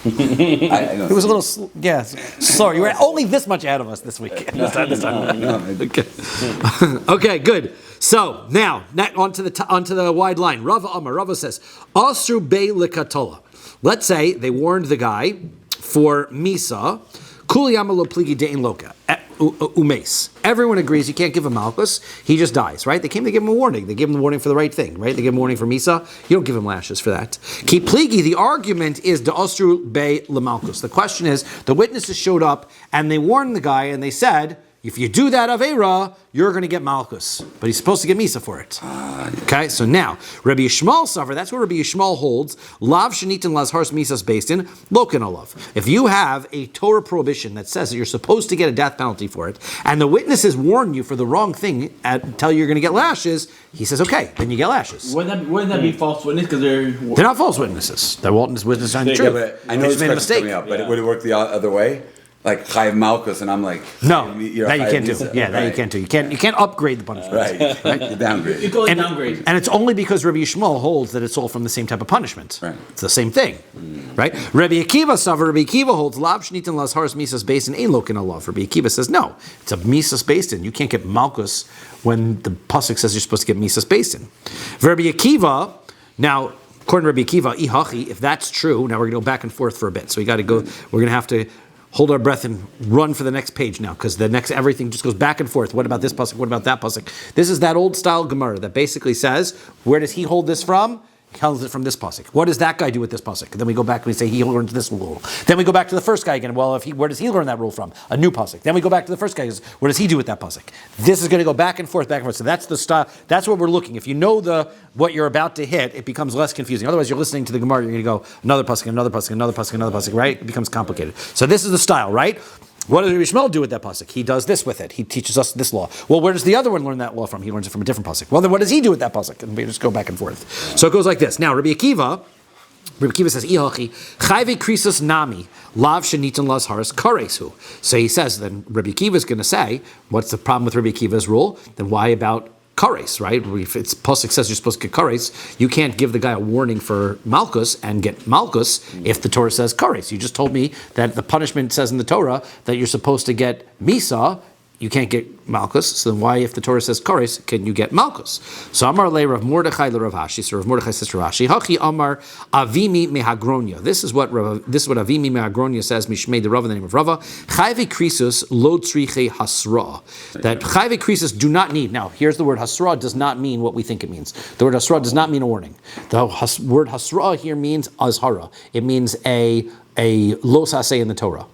It was a little, slower. You were only this much ahead of us this week. This time. Okay, good. So now onto the wide line. Rava says, Asru Bey Likatola. Let's say they warned the guy for Misa. Everyone agrees you can't give him malchus. He just dies, right? They came to give him a warning. They give him the warning for the right thing, right? They give him a warning for Misa. You don't give him lashes for that. Ki pligi, the argument is the ostru be lemalchus. The question is, the witnesses showed up and they warned the guy and they said, if you do that Aveira, you're going to get Malchus. But he's supposed to get Misa for it. Okay, so now, Rabbi Yishmael suffer, that's what Rabbi Yishmael holds, Lav Shanitin Lazhars Misas based in Lokin Olav. If you have a Torah prohibition that says that you're supposed to get a death penalty for it, and the witnesses warn you for the wrong thing and tell you you're going to get lashes, he says, okay, then you get lashes. Wouldn't that be false witness? Because they're not false witnesses. They're witnesses on the truth. But I know this made a mistake. But would it work the other way? Like Chayiv Malchus, and I'm like, no, that you can't do. Yeah, that you can't do. You can't upgrade the punishment. Right. You downgrade. You go downgrade. And it's only because Rabbi Yishmael holds that it's all from the same type of punishment. Right. It's the same thing, right? Rabbi Akiva holds Lav Shnitin Lazharis Misas Basin Ein Lokin Alav. Rabbi Akiva says no, it's a Misas Basin. You can't get Malchus when the pasuk says you're supposed to get Misas Basin. Rabbi Akiva now. According to Rabbi Akiva, Ihachi, if that's true, now we're going to go back and forth for a bit. So we got to go. We're going to have to hold our breath and run for the next page now, because the next everything just goes back and forth. What about this pasuk? What about that pasuk? This is that old style Gemara that basically says, where does he hold this from? He holds it from this pasuk. What does that guy do with this pasuk? And then we go back and we say he learns this rule. Then we go back to the first guy again. Well, where does he learn that rule from? A new pasuk. Then we go back to the first guy. What does he do with that pasuk? This is going to go back and forth, back and forth. So that's the style. That's what we're looking. If you know what you're about to hit, it becomes less confusing. Otherwise, you're listening to the Gemara. You're going to go another pasuk, another pasuk, another pasuk, another pasuk. Right? It becomes complicated. So this is the style, right? What does Rabbi Yishmael do with that pasuk? He does this with it. He teaches us this law. Well, where does the other one learn that law from? He learns it from a different pasuk. Well, then what does he do with that pasuk? And we just go back and forth. So it goes like this. Now, Rabbi Akiva says, Ihachi, chayve krisus nami, lav shenitan las haras karesu. So he says, then Rabbi Akiva is going to say, what's the problem with Rabbi Akiva's rule? Then why about kares, right? If it's pasuk says you're supposed to get kares, you can't give the guy a warning for malchus and get malchus if the Torah says kares. You just told me that the punishment says in the Torah that you're supposed to get misa. You can't get Malchus, so then why, if the Torah says Kares, can you get Malchus? So Amar le Rav Mordechai le Rav Hashi. So Rav Mordechai says to Rav Hashi, Hachi Amar Avimi mehagronia. This is what Avimi mehagronia says. Mishmei the Rav in the name of Rava. Chayve krisus lo tzriche hasra. That chayve krisus do not need. Now here's the word hasra does not mean what we think it means. The word hasra does not mean a warning. The word hasra here means azhara. It means a lo saseh in the Torah.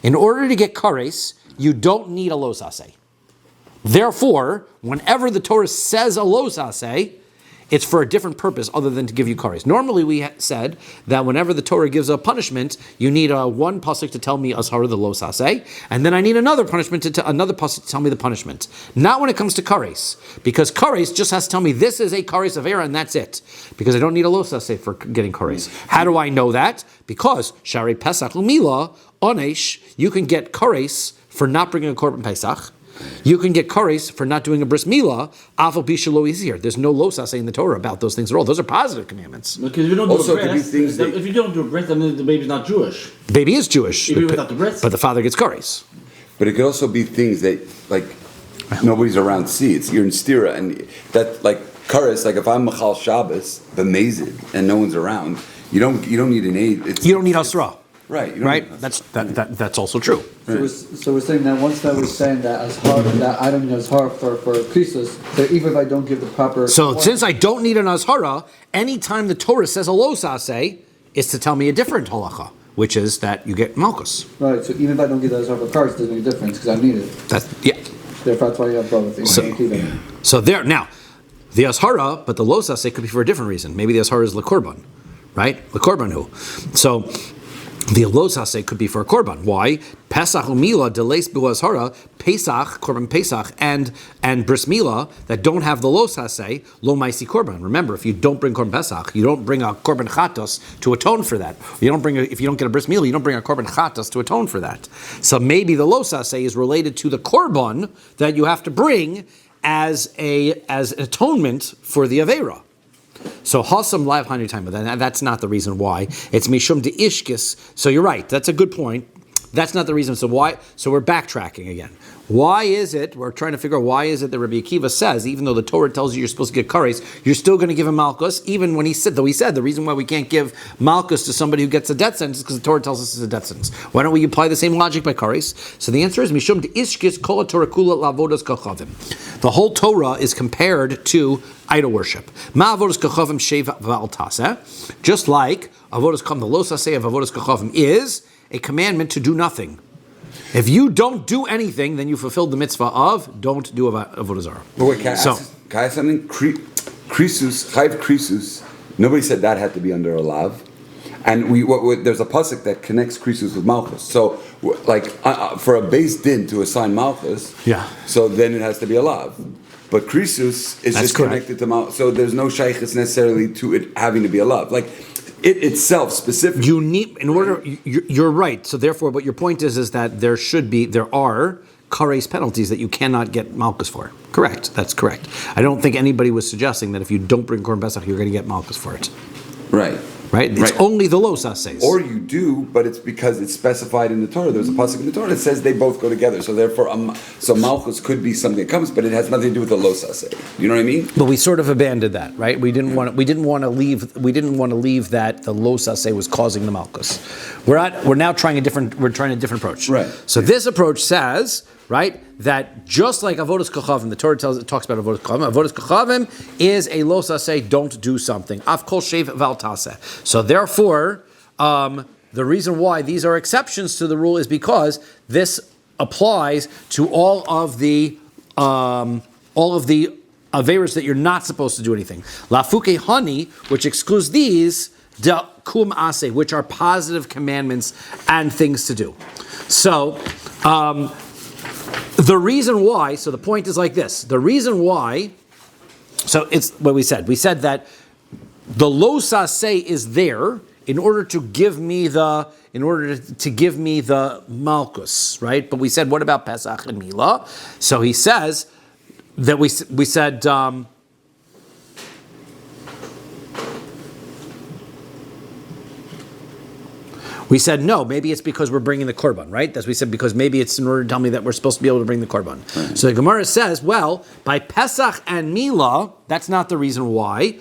In order to get Kares, you don't need a los aseh. Therefore, whenever the Torah says a los aseh, it's for a different purpose other than to give you kares. Normally we said that whenever the Torah gives a punishment, you need one pasuk to tell me ashara the lo saseh, and then I need another punishment another pasuk to tell me the punishment. Not when it comes to kares, because kares just has to tell me this is a kares avera and that's it. Because I don't need a lo saseh for getting kares. How do I know that? Because shari pesach umila onesh, you can get kares for not bringing a korban pesach. You can get kares for not doing a bris milah. Afal bishalo is here. There's no lo saseh in the Torah about those things at all. Those are positive commandments. Because if you don't Also, do a could be bris, things that- if you don't do a bris, then the baby's not Jewish. Baby is Jewish, Even without the bris. but the father gets kares. But it could also be things that like nobody's around to see. You're in stira, and that like kares. Like if I'm machal Shabbos, b'mezid, and no one's around, you don't need an aid. You don't need asra. Right. You don't Right? need- That's also true. So we're saying that once that was saying that as hard that I don't need as hard for krisus, that even if I don't give the proper. So since I don't need an azhara, anytime the Torah says a lo saseh, is to tell me a different halacha, which is that you get Makkos. Right. So even if I don't give that as hard for cars, it doesn't make a difference because I need it. Yeah. Therefore, that's why you have both. So there now, the azhara, but the lo saseh could be for a different reason. Maybe the azhara is lekorban, right? Lekorban who? So the lo saseh could be for a korban. Why? Pesach umila delays bu azhara, Pesach, korban Pesach, and bris milah that don't have the lo saseh, lo maisi korban. Remember, if you don't bring korban Pesach, you don't bring a korban chatos to atone for that. If you don't get a bris milah, you don't bring a korban chatos to atone for that. So maybe the lo saseh is related to the korban that you have to bring as an atonement for the avera. So hasam live hundred time, but that's not the reason why. It's mishum de ishkis. So you're right. That's a good point. That's not the reason. So why? So we're backtracking again. Why is it? We're trying to figure out why is it that Rabbi Akiva says, even though the Torah tells you you're supposed to get kares, you're still going to give him malchus, even when he said the reason why we can't give malchus to somebody who gets a death sentence is because the Torah tells us it's a death sentence. Why don't we apply the same logic by kares? So the answer is mishum de ishkis kol Torah kula lavodas kachavim. The whole Torah is compared to idol worship. Ma avodas kachavim sheva v'al taseh. Just like avodas kachavim, the lo saseh of avodas kachavim is a commandment to do nothing. If you don't do anything, then you fulfilled the mitzvah of don't do avodah zarah. But wait, can I ask something? Krisus, chayv krisus. Nobody said that had to be under a lav, and there's a pasuk that connects krisus with malchus. So, for a base din to assign malchus, yeah. So then it has to be a lav. But krisus is just connected to malchus, so there's no shaykhis necessarily to it having to be a lav. Like it itself specifically. You need in order. You're right. So therefore, but your point is that there are kares penalties that you cannot get malchus for. Correct. That's correct. I don't think anybody was suggesting that if you don't bring korban pesach, you're going to get malchus for it. Right. Right. It's only the lo saseh. Or you do, but it's because it's specified in the Torah. There's a pasuk in the Torah that says they both go together. So therefore, so malchus could be something that comes, but it has nothing to do with the lo saseh. You know what I mean? But we sort of abandoned that, right? We didn't want to leave that the lo saseh was causing the malchus. We're now trying a different approach. Right. So this approach says, right, that just like avodas kachavim, the Torah talks about avodas kachavim. Avodas kachavim is a lo saseh, don't do something. Af kol shev val taseh. So therefore, the reason why these are exceptions to the rule is because this applies to all of the averas that you're not supposed to do anything. Lafuke hani, which excludes these, da kum ase, which are positive commandments and things to do. So, the reason why, so the point is like this, the reason why, so it's what we said. We said that the lo saseh is there in order to give me the malchus, right? But we said, what about Pesach and Milah? So he says that we said, we said no, maybe it's because we're bringing the korban, right? As we said, because maybe it's in order to tell me that we're supposed to be able to bring the korban. Right. So the Gemara says, well, by Pesach and Milah, that's not the reason why.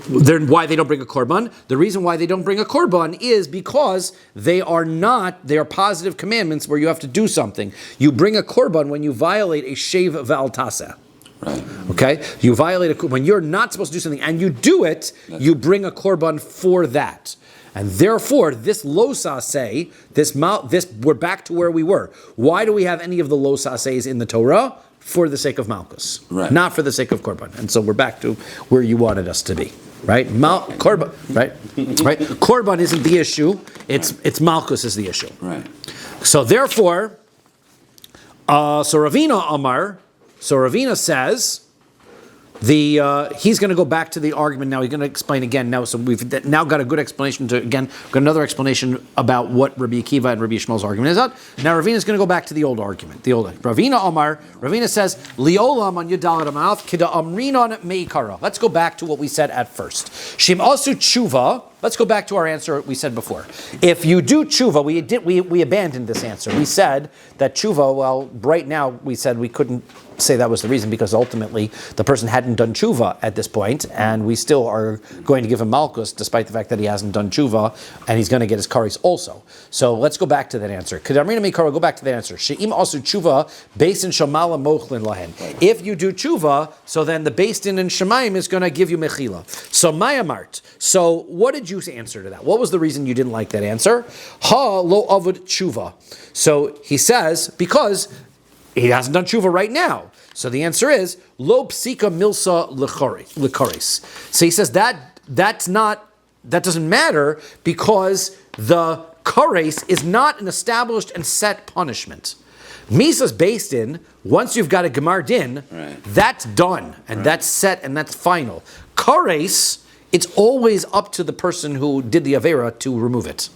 Why they don't bring a korban? The reason why they don't bring a korban is because they are positive commandments where you have to do something. You bring a korban when you violate a shev v'al taseh. Right. Okay, you violate when you're not supposed to do something, and you do it. You bring a korban for that, and therefore this lo saseh, this we're back to where we were. Why do we have any of the lo sasehs in the Torah? for the sake of Malkus, Right. not for the sake of Korban. And so we're back to where you wanted us to be, right? Korban, right? Right? Korban isn't the issue. It's Malkus is the issue. Right. So therefore, so Ravina says, he's going to go back to the argument now. He's going to explain again now. So we've now got a good explanation got another explanation about what Rabbi Akiva and Rabbi Yishmael's argument is. Now Ravina is going to go back to the old argument. Ravina says, Liolam on Yudalat Amath, Kida Amrinon Meikara. Let's go back to what we said at first. Shim Asu Tshuva. Let's go back to our answer we said before. If you do tshuva, we abandoned this answer. We said that tshuva, well, right now we said we couldn't say that was the reason because ultimately the person hadn't done tshuva at this point, and we still are going to give him malchus despite the fact that he hasn't done tshuva, and he's going to get his kares also. So let's go back to that answer. Kedamrina Mikara, go back to that answer. She'im asu tshuva, based in shamala mochlin lahen. If you do tshuva, so then the based in Shemayim is going to give you mechila. So mayamart. So what did you answer to that? What was the reason you didn't like that answer? Ha lo avud tshuva. So he says because he hasn't done tshuva right now. So the answer is lo psika milsa likaris. So he says that doesn't matter because the kares is not an established and set punishment. Misa's based in, once you've got a gemar din, right, that's done and that's set and that's final. Kares, it's always up to the person who did the avera to remove it.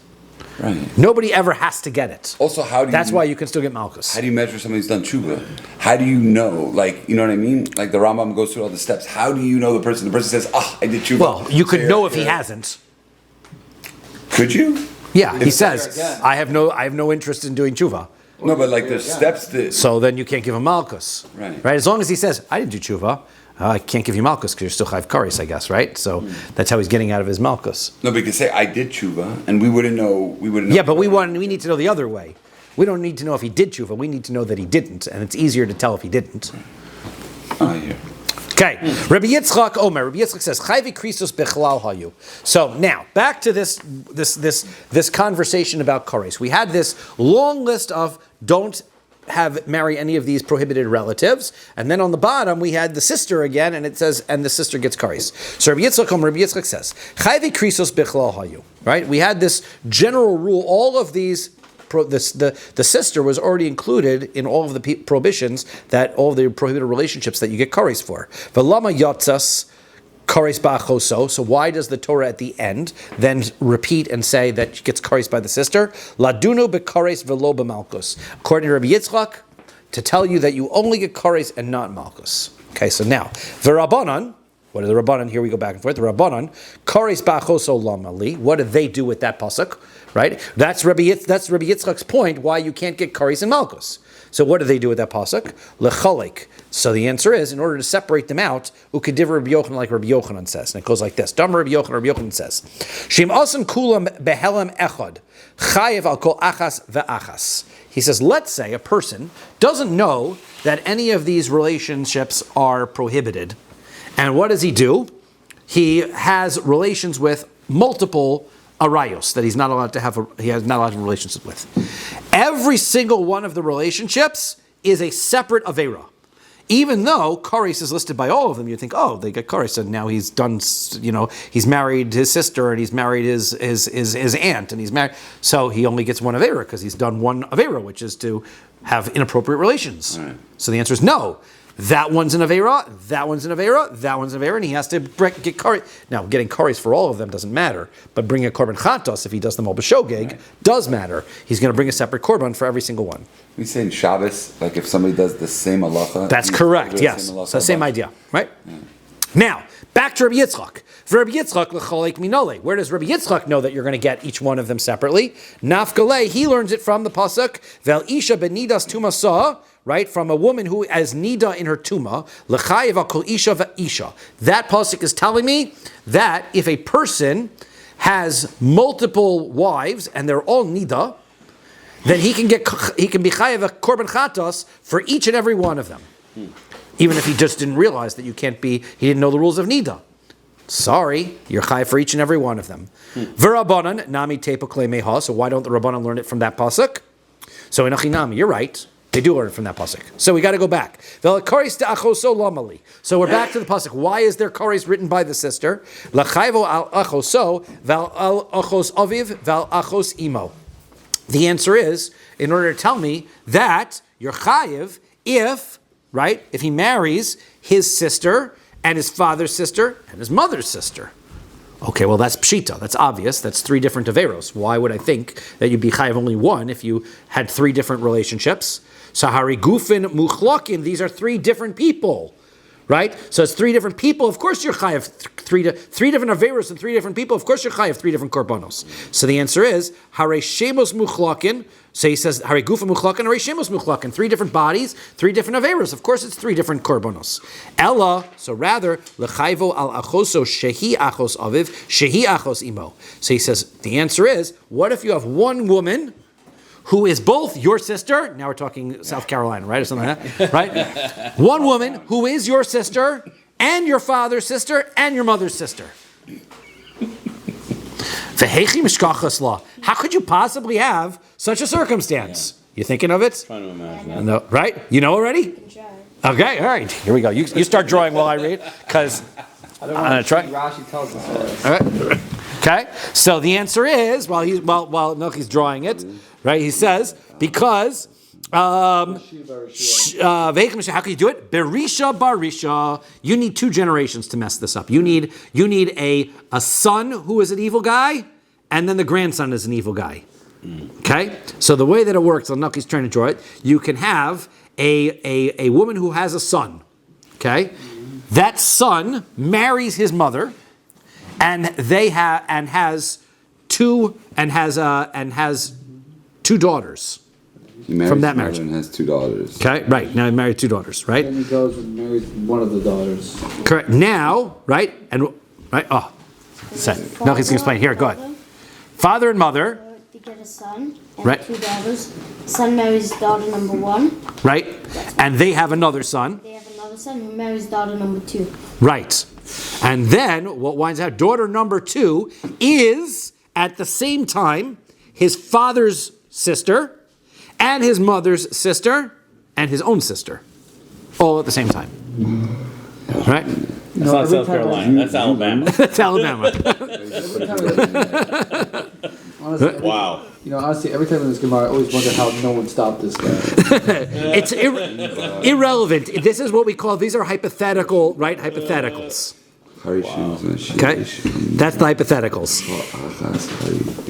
Right. Nobody ever has to get it. Also, That's why you can still get malchus. How do you measure somebody who's done tshuva? How do you know? Like, you know what I mean? Like the Rambam goes through all the steps. How do you know the person? The person says, I did tshuva. Well, you could know if he hasn't. Could you? Yeah, he says, I have no interest in doing tshuva. No, but like there's steps that... So then you can't give him malchus. Right. As long as he says, I didn't do tshuva, I can't give you malchus because you're still chayv kares, I guess, right? So that's how he's getting out of his malchus. No, but you could say, I did tshuva, and we wouldn't know. Yeah, but we need to know the other way. We don't need to know if he did tshuva, we need to know that he didn't, and it's easier to tell if he didn't. Yeah. Okay, Rabbi Yitzchak Omer. Rabbi Yitzchak says, "Chayvi krisos bechlal hayu." So now back to this conversation about kares. We had this long list of don't marry any of these prohibited relatives, and then on the bottom we had the sister again, and it says, and the sister gets kares. So Rabbi Yitzchak Omer, Rabbi Yitzchak says, "Chayvi krisos bechlal hayu." Right? We had this general rule. All of these. The sister was already included in all of the prohibitions, that all of the prohibited relationships that you get kares for. V'lama yatzas kares ba'achoso. So why does the Torah at the end then repeat and say that she gets kares by the sister? Ladunu bekares v'lo b'malkus. According to Rabbi Yitzchak, to tell you that you only get kares and not malkus. Okay, so now v'rabanan. What are the Rabbanan? Here we go back and forth. The Rabbanan, kares ba'achoso lamali. What do they do with that pasuk? Right? That's Rabbi Yitzchak's point why you can't get kares and malchus. So what do they do with that pasuk? Lechalek. So the answer is, in order to separate them out, ukediv Rabbi Yochanan, like Rabbi Yochanan says, and it goes like this. Dam Rabbi Yochanan says, Shim asan kulam behelam echad, chayev al kol achas ve'achas. He says, let's say a person doesn't know that any of these relationships are prohibited, and what does he do? He has relations with multiple arayos that he's not allowed to have. He has not allowed to have relationships with. Every single one of the relationships is a separate avera. Even though kares is listed by all of them, you think, oh, they get kares, and now he's done. He's married his sister, and he's married his aunt, and he's married. So he only gets one avera because he's done one avera, which is to have inappropriate relations. Right. So the answer is no. That one's an avera, that one's an avera, that one's an avera, and he has to get kares. Now, getting kares for all of them doesn't matter, but bringing a korban chatos, if he does them all b'shogeg, does matter. He's going to bring a separate korban for every single one. We say in Shabbos, like if somebody does the same halacha. That's correct, yes. So the same idea, right? Yeah. Now, back to Rabbi Yitzchak. For Rabbi Yitzchak, l'cholek minole. Where does Rabbi Yitzchak know that you're going to get each one of them separately? Nafgalei, he learns it from the pasuk, vel isha benidas tumasa, right, from a woman who has nida in her tuma, l'chayev al kol isha ve'isha. That pasuk is telling me that if a person has multiple wives and they're all nida, then he can be chayev a korban chatos for each and every one of them. Even if he just didn't realize that he didn't know the rules of nida. Sorry, you're chayev for each and every one of them. V'rabanan nami tepo klei meha. So why don't the Rabbanan learn it from that pasuk? So in Achinami, you're right. They do learn it from that pasuk. So we got to go back. So we're back to the pasuk. Why is there koris written by the sister? L'chayvo al achoso val al achos aviv val achos imo. The answer is, in order to tell me that you're chayiv if he marries his sister and his father's sister and his mother's sister. Okay, well that's pshita. That's obvious. That's 3 different averos. Why would I think that you'd be chayiv only one if you had 3 different relationships? Sahari gufin muchlokin. These are 3 different people, right? So it's 3 different people. Of course you're chayiv 3 different averos and 3 different people. Of course you're chayiv 3 different korbanos. So the answer is hare shemos muchlokin. So he says hare gufin muchlokin, hare shemos muchlokin. 3 different bodies, 3 different averos. Of course it's 3 different korbanos. Ella. So rather lechayvo al achoso shehi achos aviv shehi achos imo. So he says the answer is, what if you have one woman who is both your sister, now we're talking South Carolina, right, or something like that, right? One woman who is your sister, and your father's sister, and your mother's sister. How could you possibly have such a circumstance? You thinking of it? Trying to imagine. No, right? You know already? Okay, all right. Here we go. You start drawing while I read, because I'm going to try. Rashi tells us. All right. Okay, so the answer is, while Milky's drawing it, right? He says because how can you do it? Berisha barisha. You need 2 generations to mess this up. You need a son who is an evil guy, and then the grandson is an evil guy. Okay, so the way that it works, Milky's trying to draw it. You can have a woman who has a son. Okay, that son marries his mother. And has 2 daughters from that marriage. And has 2 daughters. Okay, right. Now he married 2 daughters, right? Then he goes and marries one of the daughters. Correct. Now, right? And right. Oh, no, he's going to explain. Here, go ahead. Father and mother. They get a son and Right. 2 daughters. Son marries daughter number 1. Right. And they have another son. They have another son who marries daughter number 2. Right. And then what winds out, daughter number 2 is at the same time his father's sister and his mother's sister and his own sister, all at the same time. Right? That's not South Carolina. That's Alabama. That's Alabama. Honestly, Wow. Honestly, every time in this Gemara, I always wonder how no one stopped this guy. It's irrelevant. This is what we call, these are hypothetical, right? Hypotheticals. Okay? That's the hypotheticals.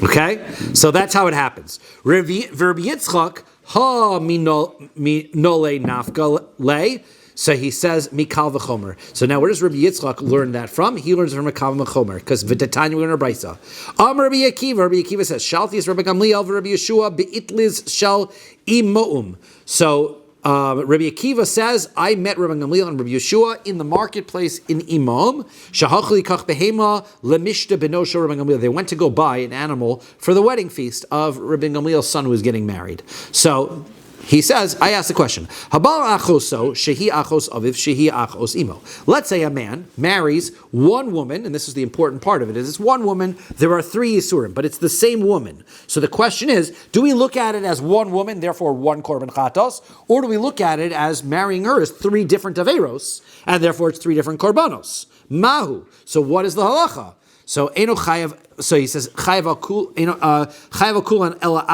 Okay? So that's how it happens. Rabbi Yitzchak, ha minole nafka le. So he says, Mikal v'chomer. So now where does Rabbi Yitzchak learn that from? He learns from Mikal v'chomer, because v'tetanya we learn a brisa. Rabbi Akiva says, Shaltis Rabbi Gamliel v'Rabbi Yeshua be'itliz shel imoum. So Rabbi Akiva says, I met Rabbi Gamliel and Rabbi Yeshua in the marketplace in Imam. Shahachli kach behema lemishta benosha Rabbi Gamliel. They went to go buy an animal for the wedding feast of Rabbi Gamliel's son who was getting married. So he says, I asked the question, Habal achoso shehi achos aviv shehi achos imo. Let's say a man marries one woman, and this is the important part of it, is it's one woman, there are 3 Yisurim, but it's the same woman. So the question is, do we look at it as one woman, therefore one korban chatos, or do we look at it as marrying her as 3 different averos, and therefore it's 3 different korbanos? Mahu. So what is the halacha? So eno chayav. So he says chayav al kul eno chayav al kulan ela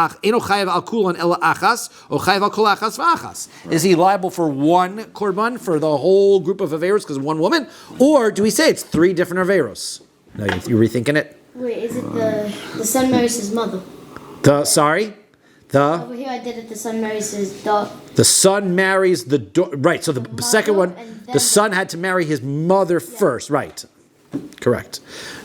achas or chayav al kul achas v'achas. Is he liable for one korban for the whole group of averos because of one woman, or do we say it's 3 different averos? No, you're rethinking it. Wait, is it the son marries his mother? Over Here I did it. The son marries his daughter. The son marries the right. So the second one, the son had to marry his mother first, right? Correct.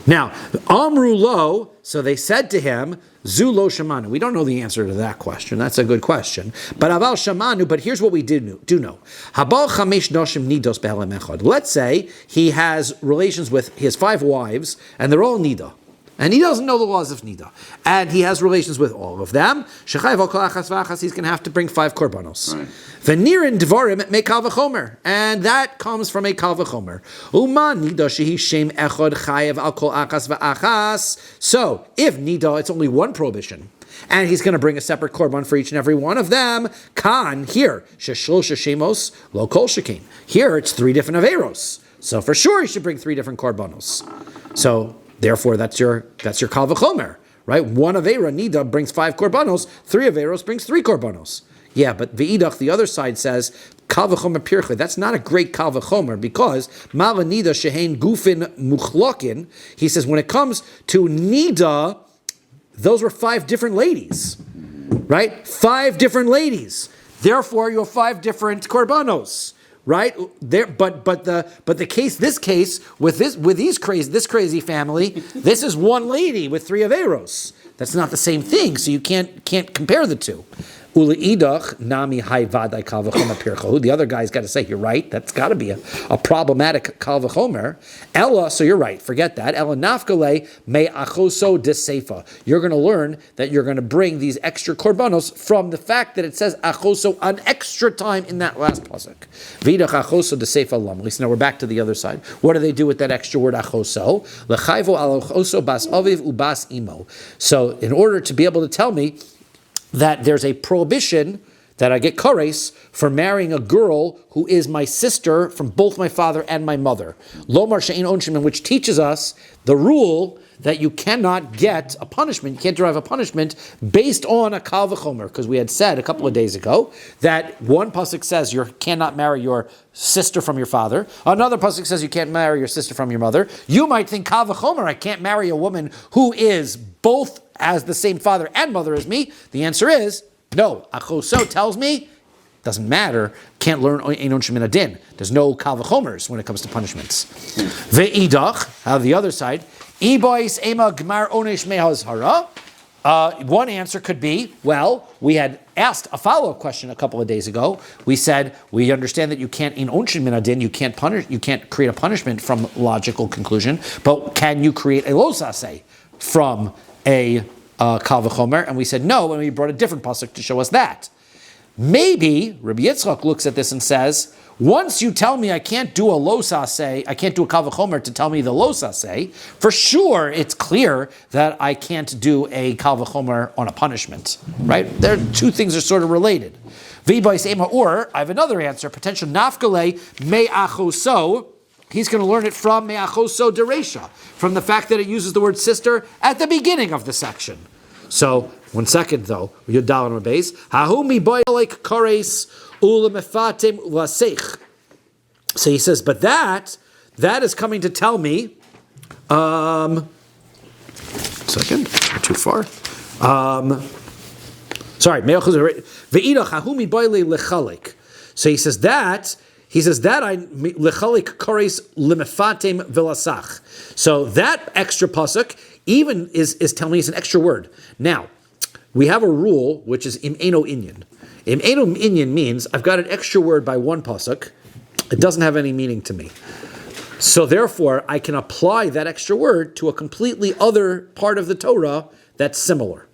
Now, Amru lo, so they said to him, Zu lo shamanu. We don't know the answer to that question. That's a good question. But aval shamanu, but here's what we do know. Habal chamesh noshim nidos be'elem echad. Let's say he has relations with his 5 wives, and they're all nida. And he doesn't know the laws of nida. And he has relations with all of them. He's going to have to bring 5 korbanos. V'nirin dvarim mekal v'chomer. And that comes from a kal v'chomer. Uma nida shehi shem echad chayev al kol achas v'achas. So, if nida, it's only one prohibition. And he's going to bring a separate korban for each and every one of them. Kan, here, sheshlosh shemos lo kol shekin. Here, it's 3 different averos. So for sure, he should bring 3 different korbanos. So therefore, that's your kal v'chomer, right? 1 avera nida brings 5 korbanos. 3 averos brings 3 korbanos. Yeah, but v'idach, the other side says kal v'chomer pirche. That's not a great kal v'chomer because mala nida shehein gufin muchlokin. He says when it comes to nida, those were 5 different ladies, right? 5 different ladies. Therefore, you have 5 different korbanos. Right there, but the case, this case with this crazy family, this is 1 lady with 3 averos. That's not the same thing, so you can't compare the two. Uleidach nami hayvadai kal v'chomer pircha. The other guy's got to say, you're right. That's got to be a problematic kal v'chomer. Ella, so you're right. Forget that. Ella nafkale me achoso deseifa. You're going to learn that you're going to bring these extra korbanos from the fact that it says achoso an extra time in that last pasuk. Vidach achoso deseifa lam. So now we're back to the other side. What do they do with that extra word achoso? Lechayvo al achoso bas aviv ubas imo. So in order to be able to tell me that there's a prohibition that I get kares for marrying a girl who is my sister from both my father and my mother. Lomar she'ein onshimin, which teaches us the rule that you cannot get a punishment, you can't derive a punishment based on a kal v'chomer, because we had said a couple of days ago that one pasuk says you cannot marry your sister from your father, another pasuk says you can't marry your sister from your mother. You might think kal v'chomer, I can't marry a woman who is both as the same father and mother as me. The answer is no. Achoso tells me doesn't matter. Can't learn ein onshim min adin. There's no kal v'chomers when it comes to punishments. Ve'idach, how the other side. Ibois ema gmar onesh mehazhara. One answer could be, well, we had asked a follow-up question a couple of days ago. We said we understand that you can't ein onshim min adin. You can't create a punishment from logical conclusion. But can you create a losase from a kal v'chomer? And we said no, and we brought a different pasuk to show us that. Maybe Rabbi Yitzchak looks at this and says, once you tell me I can't do a losase, I can't do a kal v'chomer to tell me the losase, for sure it's clear that I can't do a kal v'chomer on a punishment, right? There, 2 things are sort of related. Or I have another answer, potential nafkale me'achoso. He's going to learn it from me'achoso dereisha, from the fact that it uses the word sister at the beginning of the section. So, 1 second though, Yudal and Rabbeis, hahu mi boyalek kares ulemefatim ulaseich. So he says, but that is coming to tell me, second, too far. Sorry, ve'idach hahu mi boyle lechalek. So he says that I lechalek kares lemefatim vilasach. So that extra pasuk even is telling me it's an extra word. Now, we have a rule which is im eno inyan. Im eno inyan means I've got an extra word by one pasuk. It doesn't have any meaning to me. So therefore, I can apply that extra word to a completely other part of the Torah that's similar.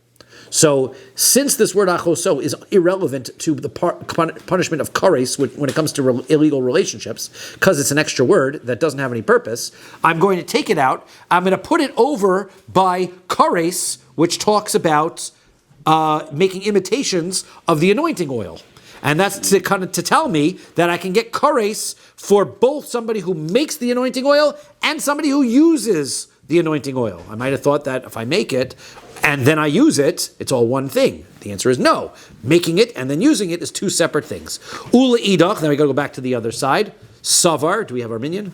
So, since this word achoso is irrelevant to the punishment of kares when it comes to illegal relationships, because it's an extra word that doesn't have any purpose, I'm going to take it out. I'm going to put it over by kares, which talks about making imitations of the anointing oil. And that's to tell me that I can get kares for both somebody who makes the anointing oil and somebody who uses the anointing oil. I might have thought that if I make it and then I use it, it's all one thing. The answer is no. Making it and then using it is 2 separate things. Ula idach, then we got to go back to the other side. Savar, do we have our minion?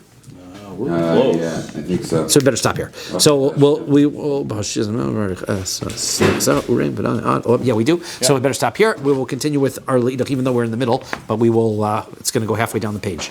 Yeah, I think so. So we better stop here. So we will. Yeah, we do. So we better stop here. We will continue with our idach, even though we're in the middle, but we will. It's going to go halfway down the page.